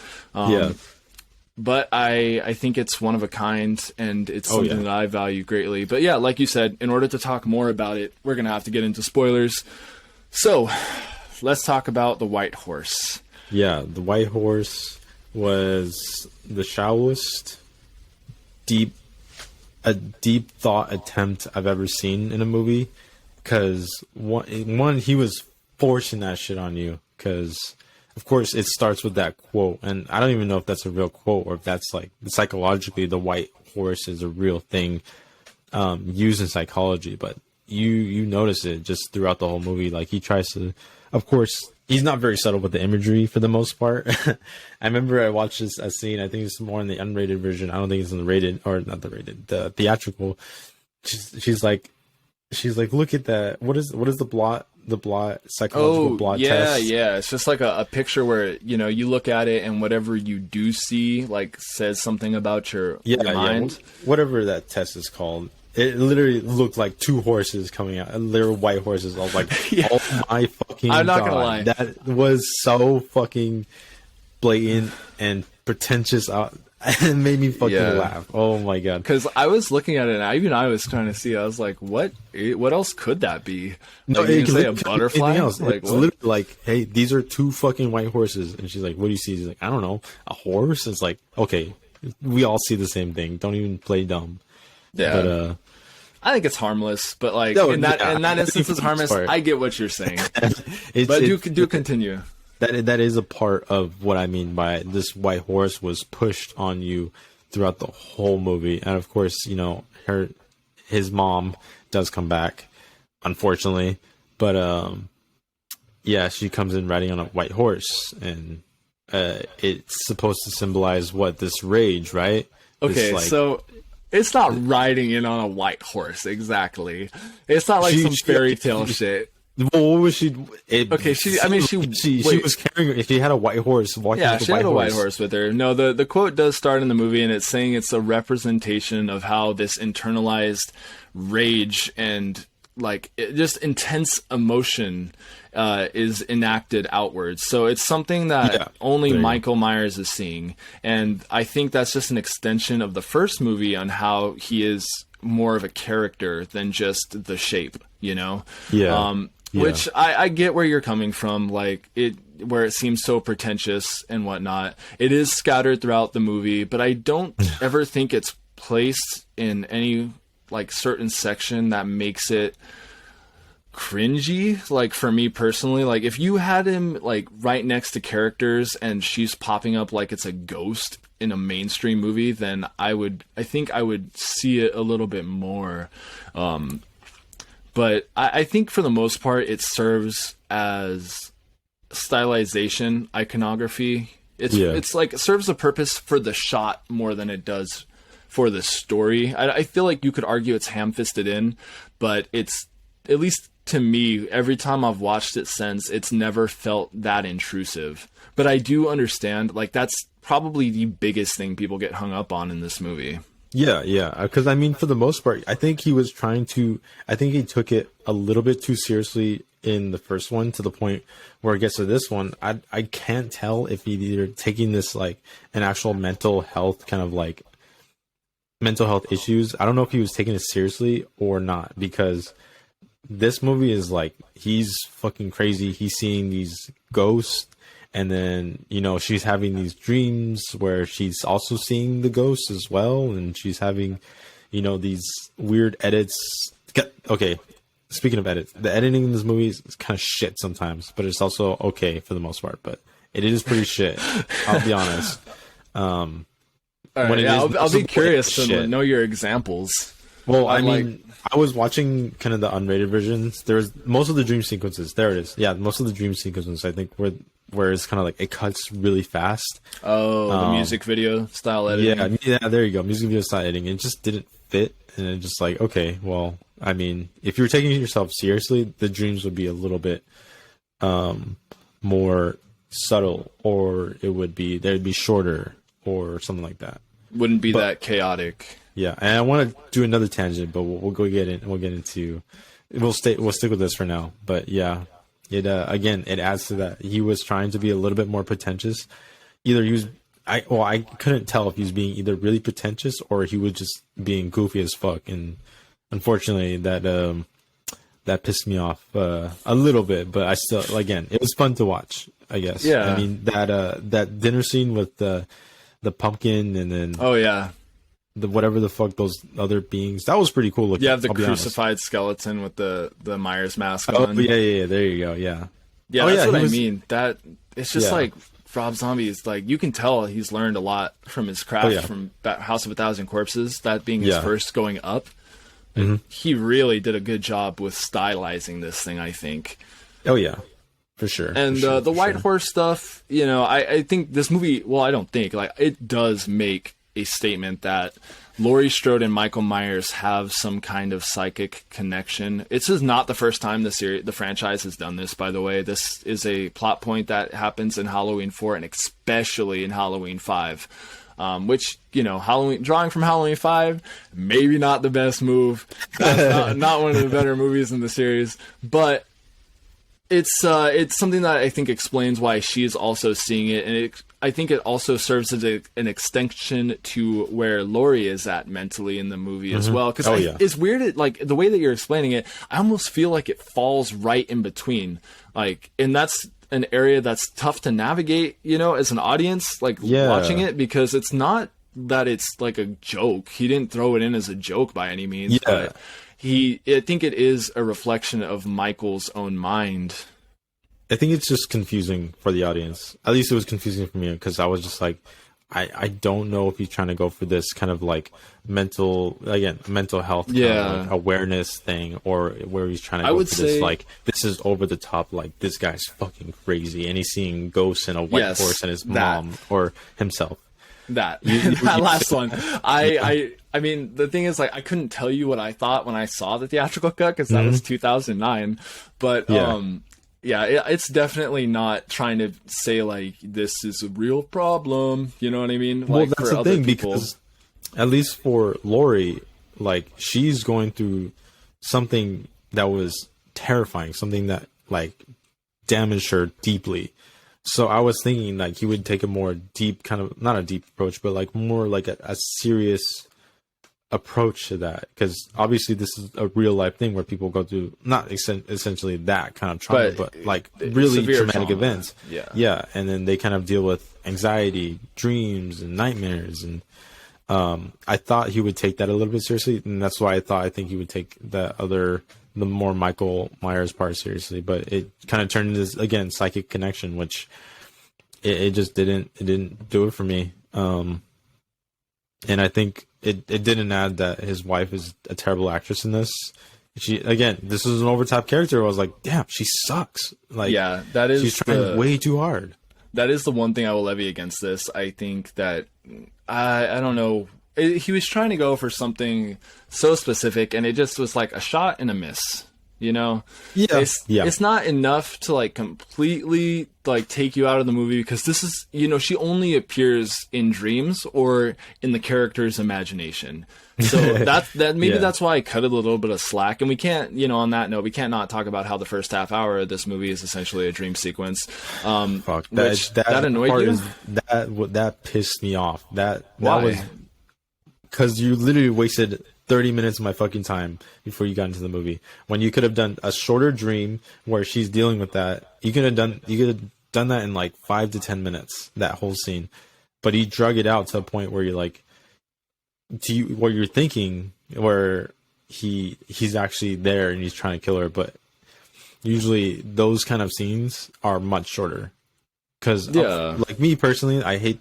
But I think it's one of a kind, and it's something that I value greatly. But yeah, like you said, in order to talk more about it, we're going to have to get into spoilers. So let's talk about the White Horse. Yeah, the White Horse was the shallowest, deep thought attempt I've ever seen in a movie. Because one, he was forcing that shit on you. Because, of course, it starts with that quote. And I don't even know if that's a real quote, or if that's like psychologically the white horse is a real thing used in psychology. But you notice it just throughout the whole movie. Like, he tries to, of course, he's not very subtle with the imagery for the most part. I remember I watched this scene. I think it's more in the unrated version. I don't think it's in the rated, or not the rated, the theatrical. She's like, look at that. What is the blot? The blot, psychological blot test. Yeah. It's just like a picture where, you know, you look at it and whatever you do see, like, says something about your mind. Whatever that test is called. It literally looked like two horses coming out. They were white horses. I was like, oh my fucking I'm not God. Gonna lie. That was so fucking blatant and pretentious. It made me fucking laugh. Oh my God. Because I was looking at it, and I was trying to see. I was like, what else could that be? No, you can say a butterfly? Like, it's literally like, hey, these are two fucking white horses. And she's like, what do you see? She's like, I don't know. A horse? It's like, okay, we all see the same thing. Don't even play dumb. Yeah. But, I think it's harmless, but like in that instance, it's harmless. I get what you're saying, but do continue. That is a part of what I mean by this white horse was pushed on you throughout the whole movie, and of course, you know, his mom does come back, unfortunately, but yeah, she comes in riding on a white horse, and it's supposed to symbolize what, this rage, right? Okay, so. It's not riding in on a white horse, exactly. It's not like some fairy tale shit. Well, what was she? She was carrying. If she had a white horse, she had a white horse with her. No, the quote does start in the movie, and it's saying it's a representation of how this internalized rage and like just intense emotion is enacted outwards. So it's something that only Michael Myers is seeing, and I think that's just an extension of the first movie on how he is more of a character than just the shape, you know? Which I get where you're coming from, like where it seems so pretentious and whatnot. It is scattered throughout the movie, but I don't ever think it's placed in any like certain section that makes it cringy. Like for me personally, like if you had him like right next to characters and she's popping up like it's a ghost in a mainstream movie, then I think I would see it a little bit more. But I think for the most part it serves as stylization, iconography. It's like it serves a purpose for the shot more than it does for the story. I feel like you could argue it's ham-fisted in, but it's, at least to me, every time I've watched it since, it's never felt that intrusive. But I do understand, like, that's probably the biggest thing people get hung up on in this movie. Yeah. Because, I mean, for the most part, I think he took it a little bit too seriously in the first one, to the point where it gets to this one. I can't tell if he's either taking this, like, an actual mental health issues. I don't know if he was taking it seriously or not, because this movie is like, he's fucking crazy. He's seeing these ghosts, and then, you know, she's having these dreams where she's also seeing the ghosts as well, and she's having, you know, these weird edits. Okay, speaking of edits, the editing in this movie is kind of shit sometimes, but it's also okay for the most part. But it is pretty shit. I'll be honest. All right, yeah, I'll be curious to know your examples. Well, I mean, I was watching kind of the unrated versions. There was most of the dream sequences. There it is. Yeah, most of the dream sequences, I think, where it's kind of like it cuts really fast. Oh, the music video style editing. Yeah, there you go. Music video style editing. It just didn't fit, and it just like, okay, well, I mean, if you were taking yourself seriously, the dreams would be a little bit more subtle, or they'd be shorter, or something like that. Wouldn't be that chaotic. Yeah, and I want to do another tangent, but we'll get into. We'll stick with this for now. But yeah, it again, it adds to that. He was trying to be a little bit more pretentious. Either he was, I couldn't tell if he was being either really pretentious or he was just being goofy as fuck. And unfortunately, that pissed me off a little bit. But I still, again, it was fun to watch, I guess. Yeah. I mean that dinner scene with the pumpkin and then the whatever the fuck those other beings, that was pretty cool looking. You have the crucified skeleton with the Myers mask on. Yeah, there you go. Yeah, that's what I mean. That it's just like Rob Zombie is like, you can tell he's learned a lot from his craft from House of a Thousand Corpses, that being his first going up. He really did a good job with stylizing this thing, I think. Oh yeah, for sure. And the White Horse stuff, you know, I think this movie, well, I don't think, like, it does make a statement that Laurie Strode and Michael Myers have some kind of psychic connection. This is not the first time the franchise has done this, by the way. This is a plot point that happens in Halloween 4 and especially in Halloween 5. Which, you know, drawing from Halloween 5, maybe not the best move. That's not one of the better movies in the series, but it's something that I think explains why she is also seeing it, and I think it also serves as an extension to where Laurie is at mentally in the movie as well. Because it's weird, like the way that you're explaining it, I almost feel like it falls right in between, like, and that's an area that's tough to navigate, you know, as an audience, like watching it, because it's not that it's like a joke. He didn't throw it in as a joke by any means, but I think it is a reflection of Michael's own mind. I think it's just confusing for the audience. At least it was confusing for me, because I was just like, I don't know if he's trying to go for this kind of like mental health kind of like awareness thing, or where he's trying to go for this, like, this is over the top, like, this guy's fucking crazy and he's seeing ghosts and a white horse and his mom or himself. That last one. I mean, the thing is, like, I couldn't tell you what I thought when I saw the theatrical cut, because that was 2009. But it's definitely not trying to say, like, this is a real problem. You know what I mean? Well, like, that's the thing, because at least for Laurie, like, she's going through something that was terrifying, something that, like, damaged her deeply. So I was thinking, like, he would take a more deep kind of, not a deep approach, but like more like a serious approach to that, because obviously this is a real life thing where people go through not essentially that kind of trauma, but like really traumatic events. And then they kind of deal with anxiety, dreams, and nightmares. And I thought he would take that a little bit seriously, and that's why I think he would take the more Michael Myers part seriously. But it kind of turned into this, again, psychic connection, which it just didn't do it for me. And I think it didn't add that his wife is a terrible actress in this. This is an overtop character. I was like, damn, she sucks. Like, that is, she's trying way too hard. That is the one thing I will levy against this. I think that I don't know. He was trying to go for something so specific, and it just was like a shot and a miss. You know, it's not enough to like completely like take you out of the movie, because this is, you know, she only appears in dreams or in the character's imagination. So that's why I cut a little bit of slack. And we can't, you know, on that note, we can't not talk about how the first half hour of this movie is essentially a dream sequence. Fuck, that annoyed you? That pissed me off. That was because you literally wasted 30 minutes of my fucking time before you got into the movie, when you could have done a shorter dream where she's dealing with that. You could have done that in like 5 to 10 minutes, that whole scene. But he drug it out to a point where you're like, where you're thinking, where he's actually there and he's trying to kill her. But usually those kind of scenes are much shorter. Because like me personally, I hate,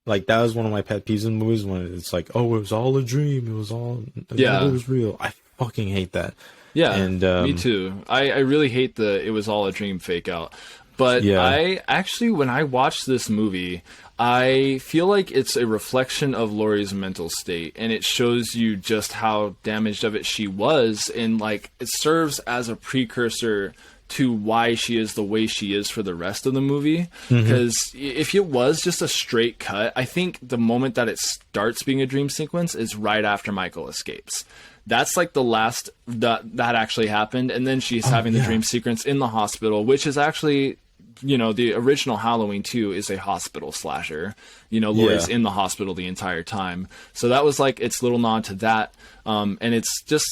like, that was one of my pet peeves in movies when it's like, oh, it was all a dream, it was all, it was real. I fucking hate that. Yeah, and me too. I really hate the it was all a dream fake out. But I actually, when I watched this movie, I feel like it's a reflection of Laurie's mental state, and it shows you just how damaged of it she was, and like it serves as a precursor to why she is the way she is for the rest of the movie. Because if it was just a straight cut, I think the moment that it starts being a dream sequence is right after Michael escapes. That's like the last that actually happened, and then she's having the dream sequence in the hospital, which is actually, you know, the original Halloween 2 is a hospital slasher. You know, Laurie's in the hospital the entire time. So that was like its little nod to that. And it's just,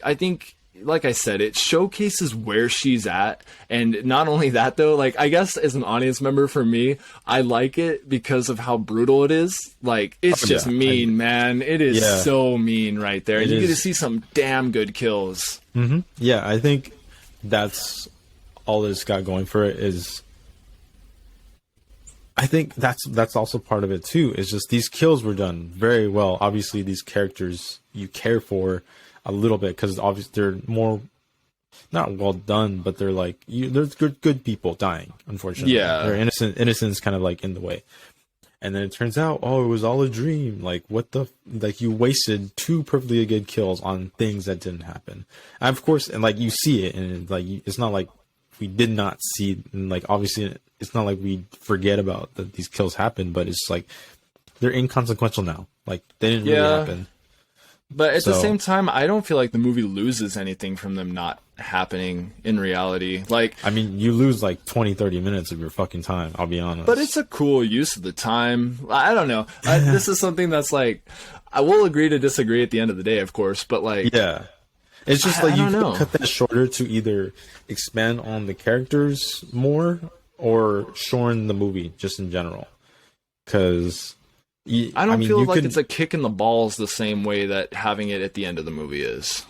I think, like I said, it showcases where she's at. And not only that, though, like, I guess as an audience member, for me, I like it because of how brutal it is. Like, it's just mean, man. It is so mean right there. And you get to see some damn good kills. Yeah, I think that's all it's got going for it is... I think that's also part of it too. Is just these kills were done very well. Obviously, these characters you care for a little bit because obviously they're more not well done, but they're like there's good people dying. Unfortunately, they're innocence kind of like in the way. And then it turns out, oh, it was all a dream. Like what the like you wasted 2 perfectly good kills on things that didn't happen. And of course, and like you see it, and like it's not like we did not see, and like obviously. It's not like we forget about that these kills happen, but it's like they're inconsequential now. Like they didn't really happen. But at the same time, I don't feel like the movie loses anything from them not happening in reality. Like, I mean, you lose like 20, 30 minutes of your fucking time, I'll be honest. But it's a cool use of the time. I don't know. This is something that's like, I will agree to disagree at the end of the day, of course, but like... Yeah. It's just like you could cut that shorter to either expand on the characters more or shorten the movie just in general. Because... I don't feel like it's a kick in the balls the same way that having it at the end of the movie is.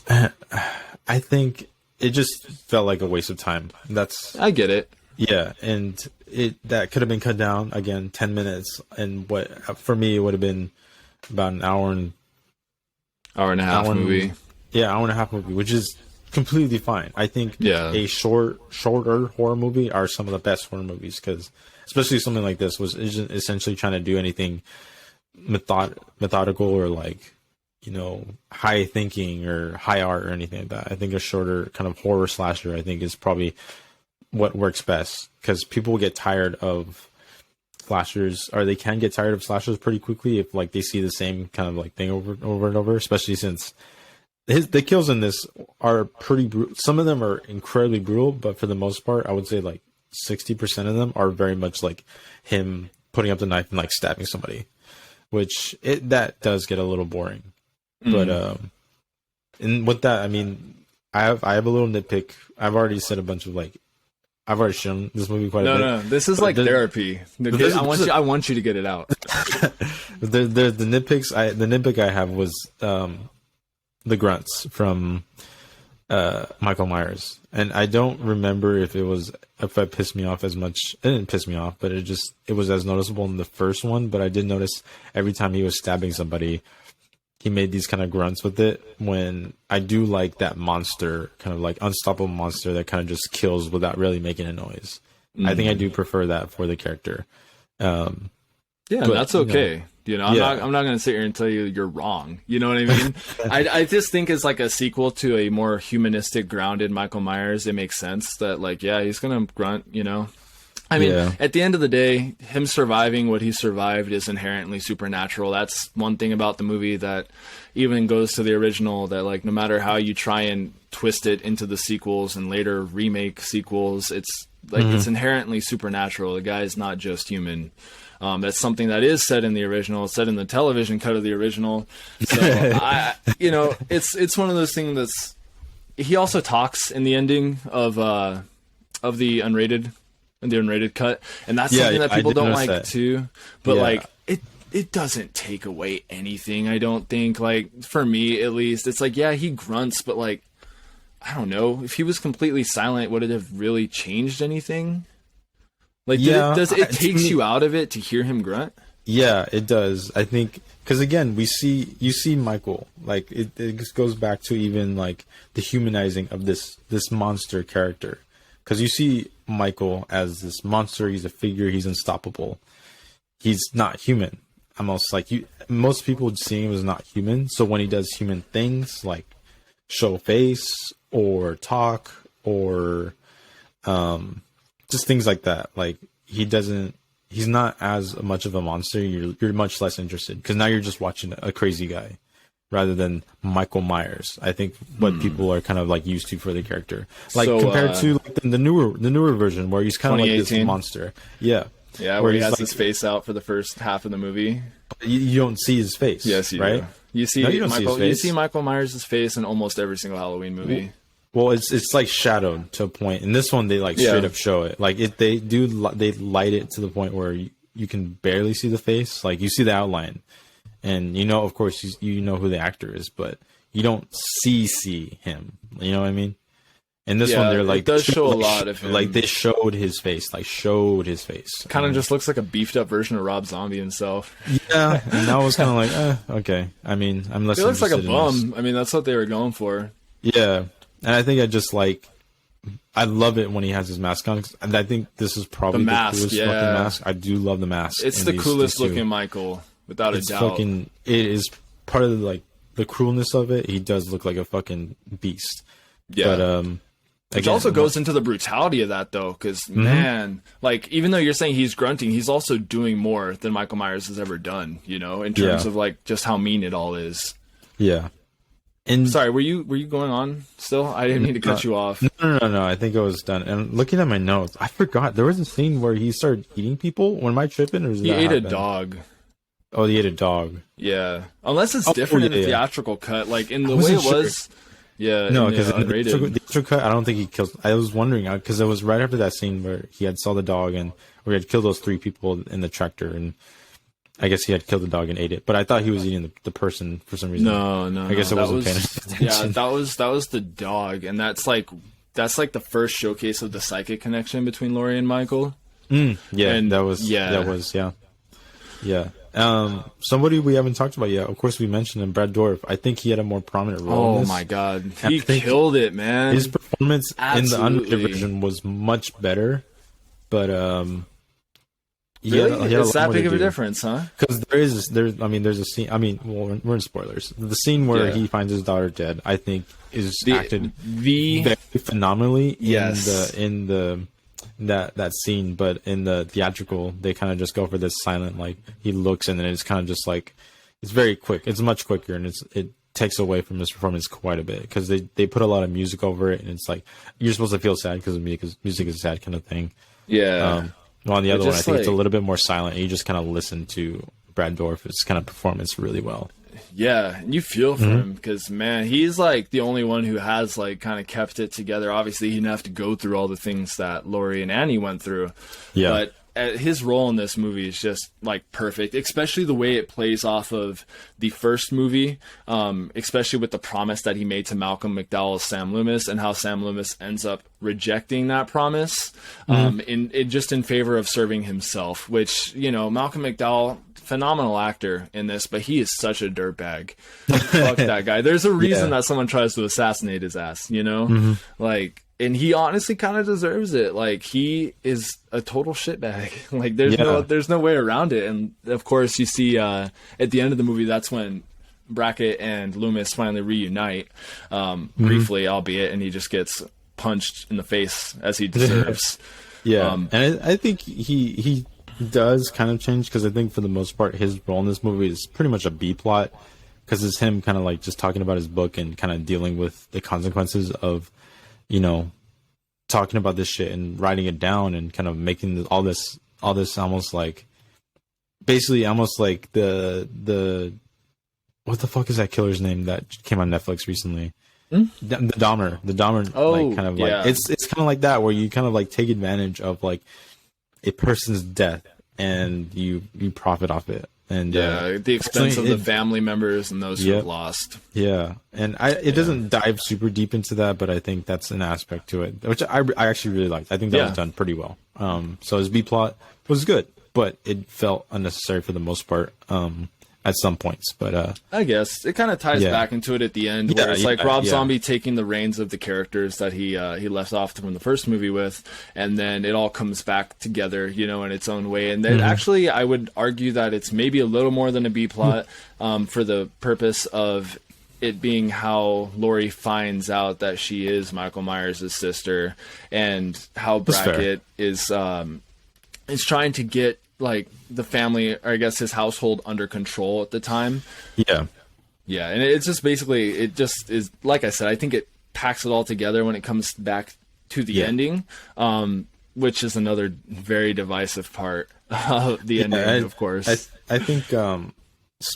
I think it just felt like a waste of time. I get it. Yeah, and that could have been cut down again 10 minutes, and what for me it would have been about an hour and a half movie. Hour and a half movie, which is completely fine. I think a shorter horror movie are some of the best horror movies because. Especially something like this isn't essentially trying to do anything methodical or like, high thinking or high art or anything like that. I think a shorter kind of horror slasher, I think, is probably what works best because people get tired of slashers, or they can get tired of slashers pretty quickly if like they see the same kind of like thing over and over. Especially since the kills in this are pretty brutal. Some of them are incredibly brutal, but for the most part, I would say like 60% of them are very much like him putting up the knife and like stabbing somebody, which that does get a little boring. But and with that, I mean, I have a little nitpick. I've already said a bunch of like, I've already shown this movie quite a bit. No, this is like therapy. I want you to get it out. the nitpicks. The nitpick I have was the grunts from Michael Myers. And I don't remember if it pissed me off as much. It didn't piss me off, but it was as noticeable in the first one. But I did notice every time he was stabbing somebody, he made these kind of grunts with it. When I do like that monster, kind of like unstoppable monster that kind of just kills without really making a noise. I think I do prefer that for the character. But, that's okay. I'm not going to sit here and tell you you're wrong. You know what I mean? I just think it's like a sequel to a more humanistic, grounded Michael Myers. It makes sense that like, he's going to grunt, I mean, at the end of the day, him surviving what he survived is inherently supernatural. That's one thing about the movie that even goes to the original, that like, no matter how you try and twist it into the sequels and later remake sequels, it's like, it's inherently supernatural. The guy is not just human. That's something that is said in the original, said in the television cut of the original. So, it's one of those things that's... He also talks in the ending of the unrated cut, and that's something that people don't like too. But it doesn't take away anything, I don't think. Like, for me at least, it's like, yeah, he grunts, but like, I don't know, if he was completely silent, would it have really changed anything? Like, Yeah, it takes you out of it to hear him grunt? Yeah, it does. I think because again, you see Michael, like it just goes back to even like the humanizing of this monster character, because you see Michael as this monster. He's a figure. He's unstoppable. He's not human. Almost like most people would see him as not human. So when he does human things like show face or talk or just things like that, like he's not as much of a monster. You're much less interested because now you're just watching a crazy guy rather than Michael Myers. I think what people are kind of like used to for the character, like compared to like the newer version where he's kind of like this monster. Yeah. Yeah, where he has like, his face out for the first half of the movie. You don't see his face. Yes, you right? do. You see, you see Michael Myers' face in almost every single Halloween movie. Well, it's like shadowed to a point. In this one, they like straight up show it. Like they light it to the point where you can barely see the face. Like you see the outline, and of course, you know who the actor is, but you don't see him. You know what I mean? In this one, they're like it does show a lot of him. Like they showed his face. Kind of just looks like a beefed up version of Rob Zombie himself. Yeah, and I was kind of like, okay. I mean, I'm less. He looks like a bum. I mean, that's what they were going for. Yeah, and I think I love it when he has his mask on. And I think this is probably the coolest fucking mask. I do love the mask. It's the coolest looking Michael, without a doubt. It is part of the coolness of it. He does look like a fucking beast. Yeah. But which also goes into the brutality of that, though, because, man, like, even though you're saying he's grunting, he's also doing more than Michael Myers has ever done, in terms of, like, just how mean it all is. Yeah. And sorry, were you going on still? I didn't mean to cut you off. No. I think I was done. And looking at my notes, I forgot. There was a scene where he started eating people. When am I tripping? Or he ate a dog. Oh, he ate a dog. Yeah. Unless it's different in the theatrical cut. Like, in the way it was... Yeah, no, because the intro cut, I don't think he kills. I was wondering because it was right after that scene where he had saw the dog and where he had killed those 3 people in the tractor, and I guess he had killed the dog and ate it. But I thought he was eating the person for some reason. No. I guess I wasn't paying attention. Yeah, that was the dog, and that's like the first showcase of the psychic connection between Laurie and Michael. Yeah. Somebody we haven't talked about yet. Of course, we mentioned him, Brad Dourif. I think he had a more prominent role. Oh my god, he killed it, man! His performance in the unrated version was much better, but it's that big of a difference, huh? Because there's a scene. I mean, well, we're in spoilers. The scene where he finds his daughter dead, I think, is acted very phenomenally in that scene, but in the theatrical they kind of just go for this silent, like he looks and then it's kind of just like it's very quick. It's much quicker and it takes away from his performance quite a bit because they put a lot of music over it and it's like you're supposed to feel sad because music is a sad kind of thing. Yeah. Well, on the other one, I think it's a little bit more silent and you just kind of listen to Brad Dourif's kind of performance really well. Yeah, and you feel for him because, man, he's like the only one who has like kind of kept it together. Obviously, he didn't have to go through all the things that Laurie and Annie went through. Yeah. But his role in this movie is just like perfect, especially the way it plays off of the first movie, especially with the promise that he made to Malcolm McDowell as Sam Loomis and how Sam Loomis ends up rejecting that promise in favor of serving himself, which, Malcolm McDowell, phenomenal actor in this, but he is such a dirtbag. Fuck that guy. There's a reason that someone tries to assassinate his ass, like, and he honestly kind of deserves it. Like, he is a total shitbag. Like, there's no way around it. And of course, you see at the end of the movie, that's when Brackett and Loomis finally reunite, briefly, albeit, and he just gets punched in the face as he deserves. And I think he does kind of change because I think for the most part his role in this movie is pretty much a B plot because it's him kind of like just talking about his book and kind of dealing with the consequences of talking about this shit and writing it down and kind of making all this almost like basically almost like the what the fuck is that killer's name that came on Netflix recently? The Dahmer like kind of like it's kind of like that where you kind of like take advantage of like a person's death and you profit off it. And at the expense of the it, family members and those who have lost. Yeah, and it doesn't dive super deep into that, but I think that's an aspect to it, which I actually really liked. I think that was done pretty well. So his B plot was good, but it felt unnecessary for the most part at some points. But I guess it kind of ties back into it at the end, where it's like Rob Zombie taking the reins of the characters that he left off from the first movie with, and then it all comes back together, you know, in its own way. And then actually, I would argue that it's maybe a little more than a B plot for the purpose of it being how Laurie finds out that she is Michael Myers' sister, and how Brackett is trying to get like the family, or I guess his household, under control at the time. Yeah, and it's just basically, it just is, like I said, I think it packs it all together when it comes back to the ending, which is another very divisive part of the ending, of course. I think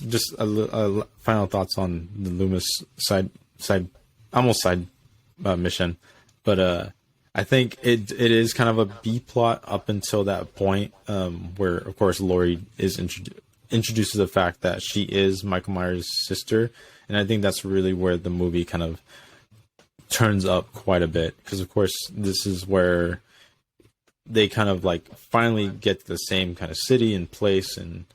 just a final thoughts on the Loomis side mission, but I think it is kind of a B plot up until that point, where of course Laurie is introduces the fact that she is Michael Myers' sister, and I think that's really where the movie kind of turns up quite a bit, because of course this is where they kind of like finally get to the same kind of city and place, and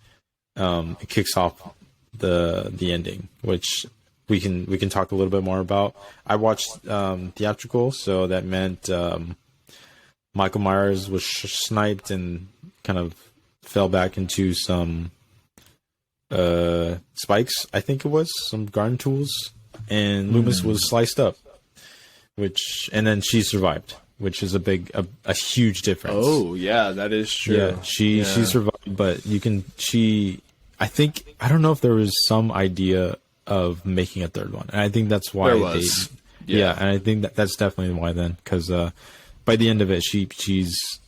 it kicks off the ending, which we can talk a little bit more about. I watched theatrical, so that meant Michael Myers was sniped and kind of fell back into some spikes, I think it was, some garden tools, and Loomis was sliced up, and then she survived, which is a huge difference. Oh yeah, that is true. Yeah, she survived, but I don't know if there was some idea of making a third one, and I think that's why and I think that's definitely why then, because by the end of it, she's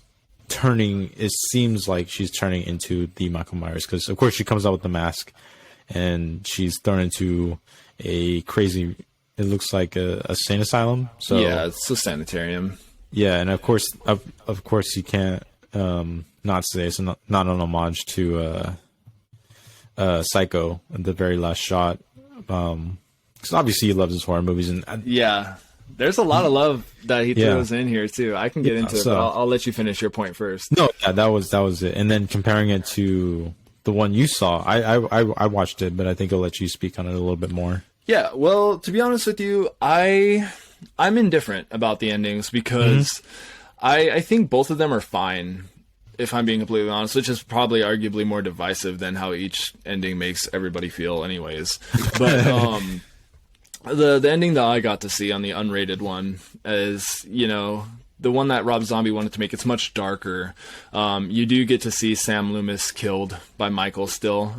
turning. It seems like she's turning into the Michael Myers, because of course she comes out with the mask, and she's thrown into a crazy. It looks like a sane asylum. So yeah, it's a sanitarium. Yeah, and of course you can't not say it's not an homage to Psycho at the very last shot. Because obviously he loves his horror movies, and there's a lot of love that he throws in here too. I can get into it, but I'll let you finish your point first. No, that was it. And then comparing it to the one you saw, I watched it, but I think I'll let you speak on it a little bit more. Yeah, well, to be honest with you, I'm indifferent about the endings, because I think both of them are fine, if I'm being completely honest, which is probably arguably more divisive than how each ending makes everybody feel anyways. But the ending that I got to see on the unrated one is, you know, the one that Rob Zombie wanted to make. It's much darker. You do get to see Sam Loomis killed by Michael still.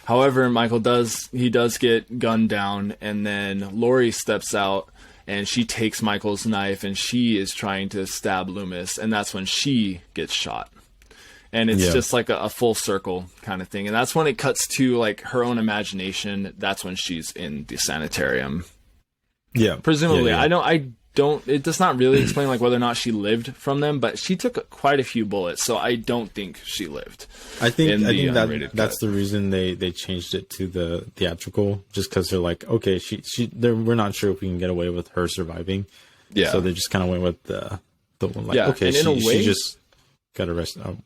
However, Michael does get gunned down, and then Laurie steps out, and she takes Michael's knife, and she is trying to stab Loomis, and that's when she gets shot. And it's just like a full circle kind of thing. And that's when it cuts to like her own imagination. That's when she's in the sanitarium. Yeah. Presumably. Yeah. I don't, it does not really explain like whether or not she lived from them, but she took quite a few bullets, so I don't think she lived. I think that's the reason they changed it to the theatrical, just because they're like, okay, we're not sure if we can get away with her surviving. Yeah. So they just kind of went with the one like, okay, she just got arrested.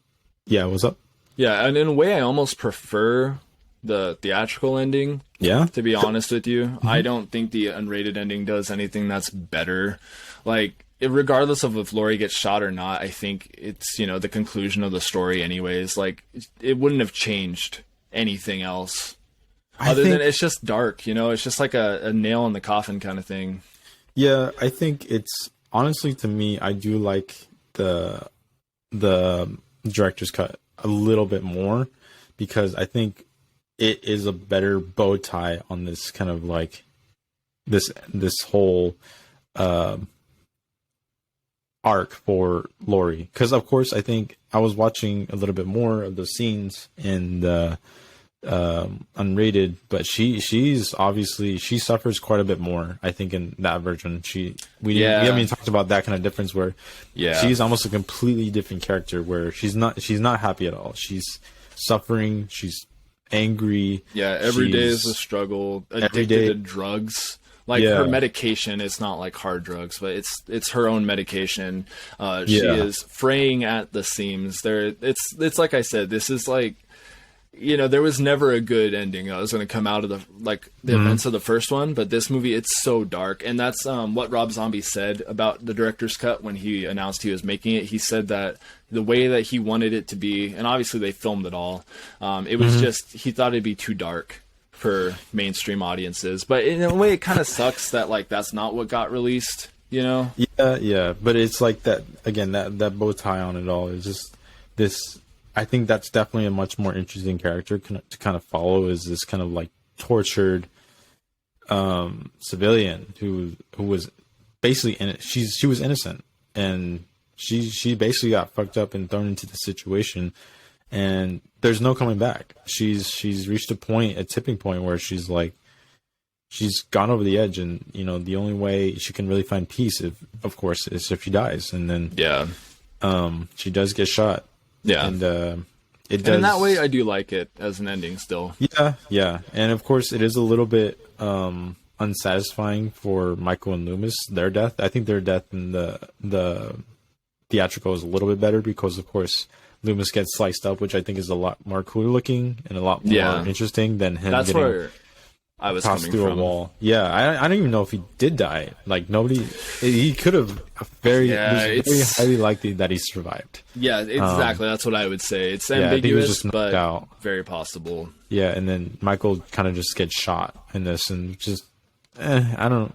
Yeah, what's up? Yeah, and in a way, I almost prefer the theatrical ending. Yeah, to be honest with you, I don't think the unrated ending does anything that's better. Like, regardless of if Laurie gets shot or not, I think it's, you know, the conclusion of the story anyways. Like, it wouldn't have changed anything else other than it's just dark, you know? It's just like a nail in the coffin kind of thing. Yeah, I think it's, honestly, to me, I do like the director's cut a little bit more, because I think it is a better bow tie on this kind of like this whole arc for Laurie. Because of course, I think I was watching a little bit more of the scenes in the unrated, but she's obviously, she suffers quite a bit more, I think, in that version. We haven't even talked about that kind of difference where she's almost a completely different character, where she's not happy at all. She's suffering, she's angry. Yeah, every day is She's a struggle. every Addicted day. to drugs. Like Yeah. her medication, it's not like hard drugs, but it's her own medication. She Yeah. is fraying at the seams. It's like I said, this is like, you know, there was never a good ending that was going to come out of the events of the first one, but this movie, it's so dark. And that's what Rob Zombie said about the director's cut when he announced he was making it. He said that the way that he wanted it to be, and obviously they filmed it all, it was just, he thought it'd be too dark for mainstream audiences. But in a way, it kind of sucks that like that's not what got released, you know? Yeah, but it's like that again. That bow tie on it all is just this. I think that's definitely a much more interesting character to kind of follow. Is this kind of like tortured civilian who was basically she was innocent, and she basically got fucked up and thrown into the situation, and there's no coming back. She's reached a tipping point where she's gone over the edge, and you know the only way she can really find peace, of course, is if she dies, and then she does get shot. Yeah, and it does. And in that way, I do like it as an ending still. Yeah, and of course, it is a little bit unsatisfying for Michael and Loomis. Their death, I think, their death in the theatrical is a little bit better because, of course, Loomis gets sliced up, which I think is a lot more cooler looking and a lot more interesting than him. That's getting where I was tossed coming through from. a wall. Yeah, I don't even know if he did die. Like nobody, he could have. Very highly likely that he survived. Yeah, exactly. That's what I would say. It's ambiguous, but very possible. Yeah, and then Michael kind of just gets shot in this, and just I don't.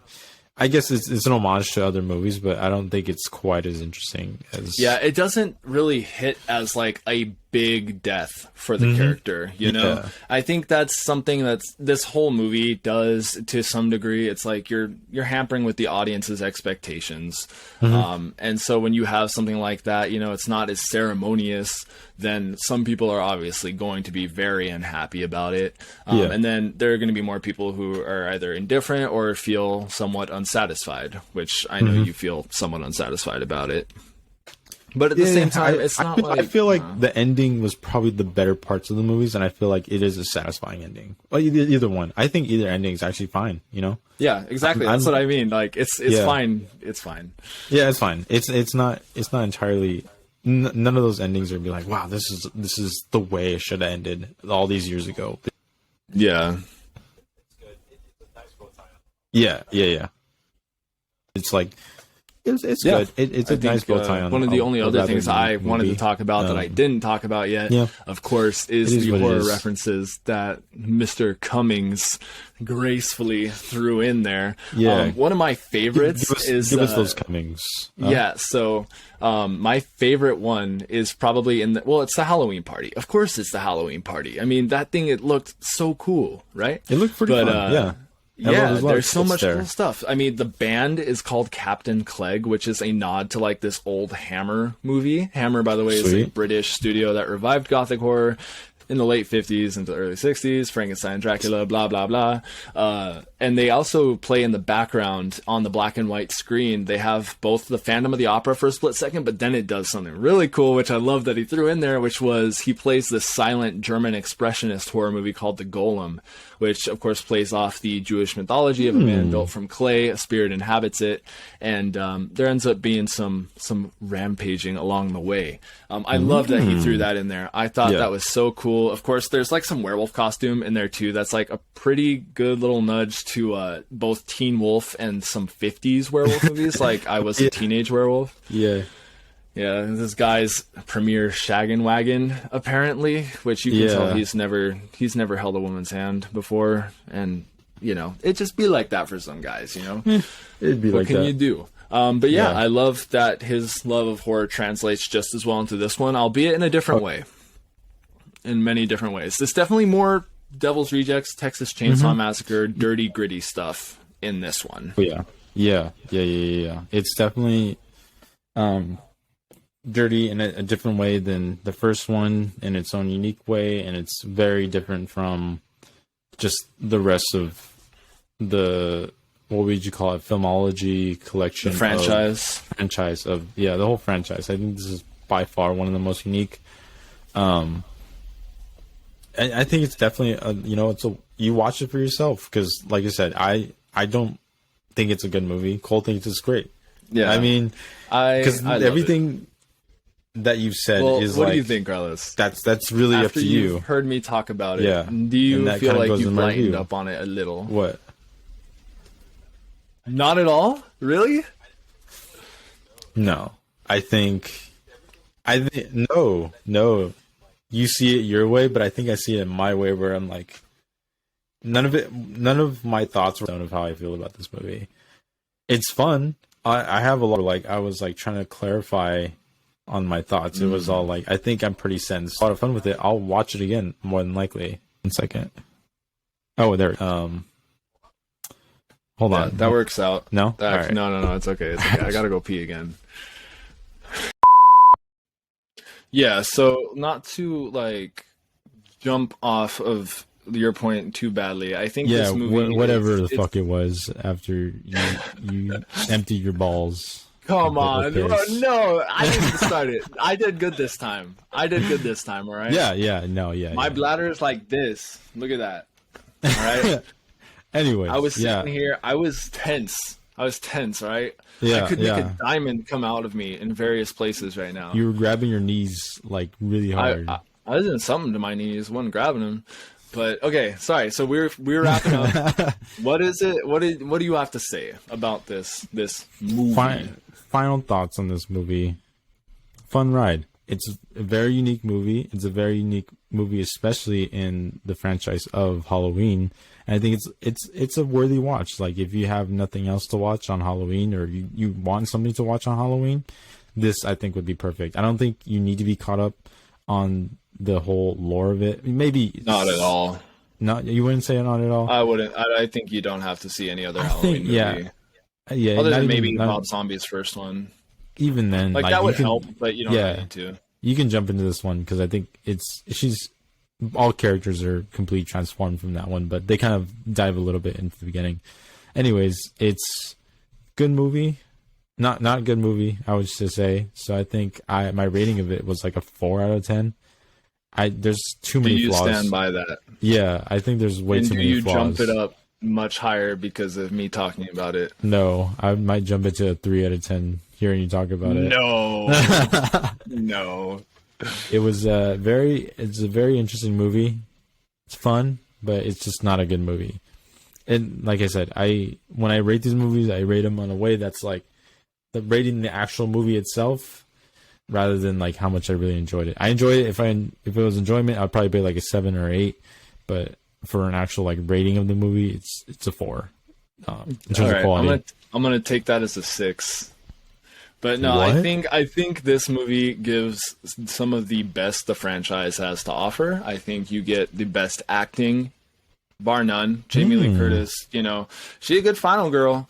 I guess it's an homage to other movies, but I don't think it's quite as interesting as. Yeah, it doesn't really hit as like a big death for the character, you know. I think that's something that's this whole movie does to some degree. It's like you're hampering with the audience's expectations, and so when you have something like that, you know, it's not as ceremonious. Then some people are obviously going to be very unhappy about it, and then there are going to be more people who are either indifferent or feel somewhat unsatisfied. Which I know you feel somewhat unsatisfied about it. But at the same time, it's not like... I feel like the ending was probably the better parts of the movies, and I feel like it is a satisfying ending. Well, either one. I think either ending is actually fine, you know? Yeah, exactly. That's what I mean. Like, it's fine. It's fine. Yeah, it's fine. It's not entirely... None of those endings are be like, wow, this is the way it should have ended all these years ago. Yeah. Yeah. It's like... It's good. It's a nice bow tie on. One of the only other things I wanted to talk about that I didn't talk about yet, of course, is the horror references that Mr. Cummings gracefully threw in there. Yeah. One of my favorites is... Give us those Cummings. Yeah, so my favorite one is probably it's the Halloween party. Of course it's the Halloween party. I mean, that thing, it looked so cool, right? It looked pretty fun, yeah. Yeah, there's so much cool stuff. I mean, the band is called Captain Clegg, which is a nod to like this old Hammer movie. Hammer, by the way, is a British studio that revived Gothic horror in the late 50s into the early 60s, Frankenstein, Dracula, blah, blah, blah. And they also play in the background on the black and white screen. They have both the Phantom of the Opera for a split second, but then it does something really cool, which I love that he threw in there, which was he plays this silent German expressionist horror movie called The Golem, which of course plays off the Jewish mythology of a man built from clay, a spirit inhabits it, and there ends up being some rampaging along the way. I love that he threw that in there. I thought that was so cool. Of course, there's like some werewolf costume in there too. That's like a pretty good little nudge to both Teen Wolf and some 50s werewolf movies, like I Was a Teenage Werewolf. Yeah. Yeah, this guy's premier shaggin' wagon, apparently, which you can tell he's never held a woman's hand before, and you know, it just be like that for some guys, you know. It'd be what can you do? But yeah, I love that his love of horror translates just as well into this one, albeit in a different way, in many different ways. There's definitely more Devil's Rejects, Texas Chainsaw Massacre, dirty, gritty stuff in this one. Yeah. It's definitely dirty in a different way than the first one, in its own unique way, and it's very different from just the rest of the, what would you call it, filmology collection, the franchise of the whole franchise. I think this is by far one of the most unique. I think it's definitely you watch it for yourself, because like I said, I don't think it's a good movie. Cole thinks it's great. Yeah, I mean, because I love everything that you've said is what like, do you think, Carlos? That's really After up to you've you. heard me talk about it, Yeah. do you that feel kinda like goes you've in my lightened review. up on it a little? What? Not at all? Really? No, I think no. You see it your way, but I think I see it my way, where I'm like, none of my thoughts were of how I feel about this movie. It's fun. I have a lot of, like, I was like trying to clarify on my thoughts. It was all like, I think I'm pretty sense. A lot of fun with it. I'll watch it again, more than likely. 1 second. Oh, there. Hold on. That works out. No? All right. No, it's okay. It's okay. I gotta go pee again. Yeah, so not to like jump off of your point too badly. I think this movie, whatever the fuck it was after you emptied your balls. Come on, no, I didn't start it. I did good this time. All right. Yeah. My bladder is like this. Look at that. All right. Anyway, I was sitting here. I was tense. Right. Yeah, I could make a diamond come out of me in various places right now. You were grabbing your knees like really hard. I was doing something to my knees. Wasn't grabbing them. But okay, sorry. So we're wrapping up. What is it? What do you have to say about this movie? Final thoughts on this movie. Fun ride. It's a very unique movie. It's a very unique movie, especially in the franchise of Halloween. And I think it's a worthy watch. Like, if you have nothing else to watch on Halloween, or you want something to watch on Halloween, this I think would be perfect. I don't think you need to be caught up on the whole lore of it. Maybe Not at all. Not, you wouldn't say not at all. I wouldn't. I think you don't have to see any other Halloween movie. Yeah. Other than maybe Rob Zombie's first one. Even then, like that would help, but you don't really need to. You can jump into this one, because I think she's all characters are completely transformed from that one, but they kind of dive a little bit into the beginning. Anyways, it's good movie. Not good movie, I would just say. So I think my rating of it was like a 4 out of 10. There's too many flaws. Do you stand by that? Yeah, I think there's way too many flaws. Do you jump it up much higher because of me talking about it? No, I might jump it to a 3 out of 10 hearing you talk about it. No. No. It was it's a very interesting movie. It's fun, but it's just not a good movie. And like I said, when I rate these movies, I rate them on a way that's like rating the actual movie itself, rather than like how much I really enjoyed it. I enjoyed it. If it was enjoyment, I'd probably be like a 7 or 8. But for an actual like rating of the movie, it's a 4. In terms of quality. I'm gonna take that as a 6. But no, What? I think this movie gives some of the best the franchise has to offer. I think you get the best acting, bar none. Jamie Lee Curtis, she's a good final girl.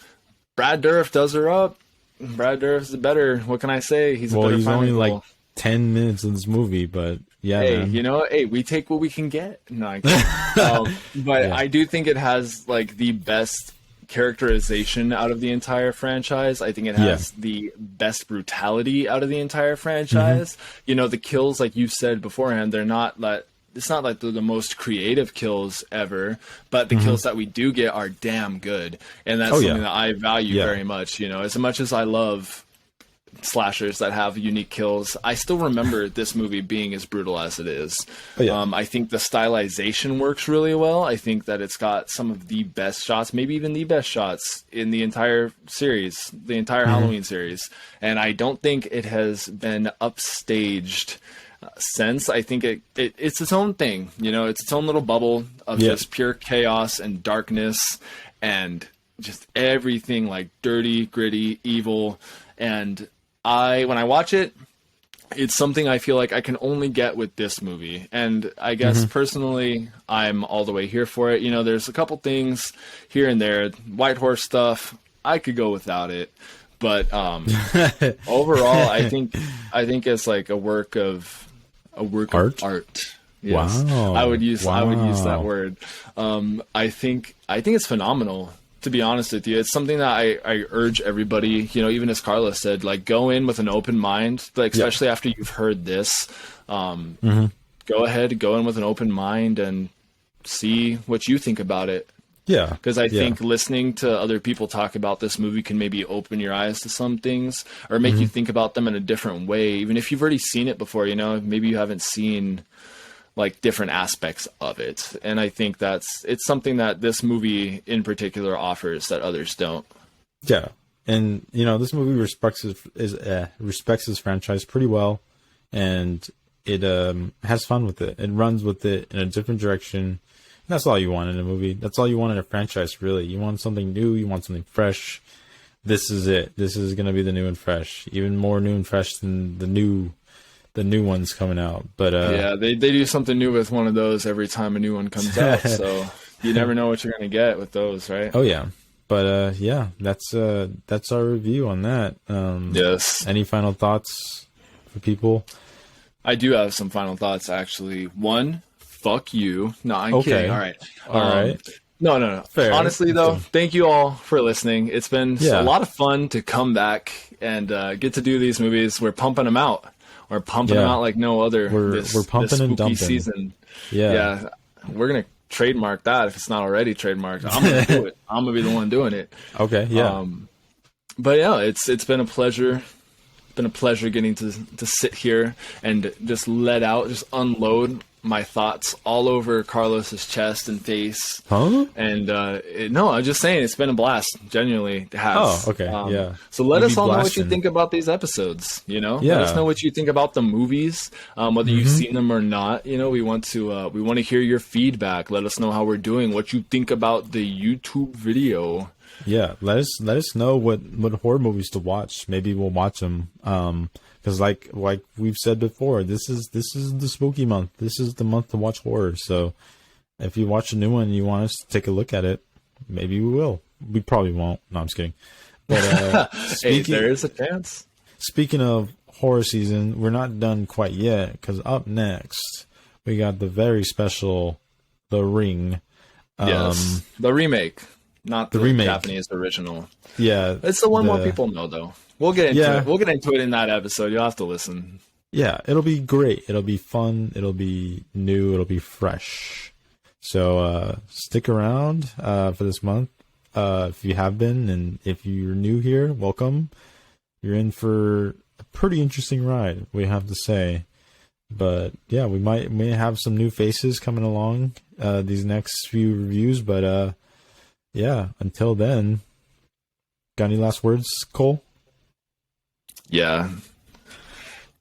Brad Dourif does her up. Brad Dourif's better. What can I say? He's only final girl. like 10 minutes in this movie, but yeah, hey, man. we take what we can get. No, I can't. But yeah. I do think it has like the best characterization out of the entire franchise. I think it has the best brutality out of the entire franchise. The kills, like you said beforehand, they're not like, it's not like the most creative kills ever, but the kills that we do get are damn good, and that's something that I value very much. As much as I love slashers that have unique kills, I still remember this movie being as brutal as it is. I think the stylization works really well. I think that it's got some of the best shots, maybe even the best shots in the entire series, the entire Halloween series. And I don't think it has been upstaged since. I think it's its own thing. It's its own little bubble of just pure chaos and darkness and just everything like dirty, gritty, evil. And when I watch it, it's something I feel like I can only get with this movie. And I guess personally, I'm all the way here for it. There's a couple things here and there, White Horse stuff, I could go without it. But overall, I think it's like a work of art. Yes. Wow. I would use that word. I think it's phenomenal. To be honest with you, it's something that I urge everybody, even as Carlos said, like, go in with an open mind, like, especially after you've heard this. go ahead, go in with an open mind and see what you think about it. Yeah. Because I think listening to other people talk about this movie can maybe open your eyes to some things or make you think about them in a different way. Even if you've already seen it before, you know, maybe you haven't seen like different aspects of it. And I think it's something that this movie in particular offers that others don't. Yeah. And, you know, this movie respects his franchise pretty well. And it has fun with it. It runs with it in a different direction. That's all you want in a movie. That's all you want in a franchise, really. You want something new. You want something fresh. This is it. This is going to be the new and fresh. Even more new and fresh than the new ones coming out. But yeah, they do something new with one of those every time a new one comes out. So you never know what you're going to get with those, right? Oh, yeah. But yeah, that's our review on that. Yes. Any final thoughts for people? I do have some final thoughts, actually. One, fuck you. No, I'm kidding. All right. All right. No. Fair. Honestly, though, thank you all for listening. It's been a lot of fun to come back and get to do these movies. We're pumping them out. We're pumping them out like no other. We're pumping and dumping. Season. Yeah. We're going to trademark that if it's not already trademarked. I'm going to do it. I'm going to be the one doing it. Okay, yeah. But yeah, it's been a pleasure. Been a pleasure getting to sit here and just unload my thoughts all over Carlos's chest and face. Huh? And no, I'm just saying it's been a blast. Genuinely it has. Oh, okay. Yeah. So let us all know what you think about these episodes. You know, yeah. Let us know what you think about the movies, whether you've seen them or not. You know, we want to hear your feedback. Let us know how we're doing. What you think about the YouTube video. Yeah, let us know what horror movies to watch. Maybe we'll watch them. Because like we've said before, this is the spooky month. This is the month to watch horror. So if you watch a new one and you want us to take a look at it, maybe we will. We probably won't. No, I'm just kidding. But hey, there is a chance. Speaking of horror season, we're not done quite yet. Because up next we got the very special The Ring. Yes, the remake. Not the remake. Japanese original. Yeah. It's the one more people know, though. We'll get into it. We'll get into it in that episode. You'll have to listen. Yeah, it'll be great. It'll be fun. It'll be new. It'll be fresh. So stick around for this month if you have been. And if you're new here, welcome. You're in for a pretty interesting ride, we have to say. But yeah, we may have some new faces coming along these next few reviews. But yeah, until then, got any last words, Cole? Yeah.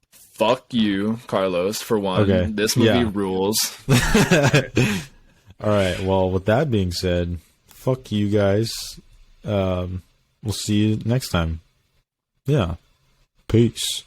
Fuck you, Carlos, for one. Okay. This movie rules. All right. Well, with that being said, fuck you guys. We'll see you next time. Yeah. Peace.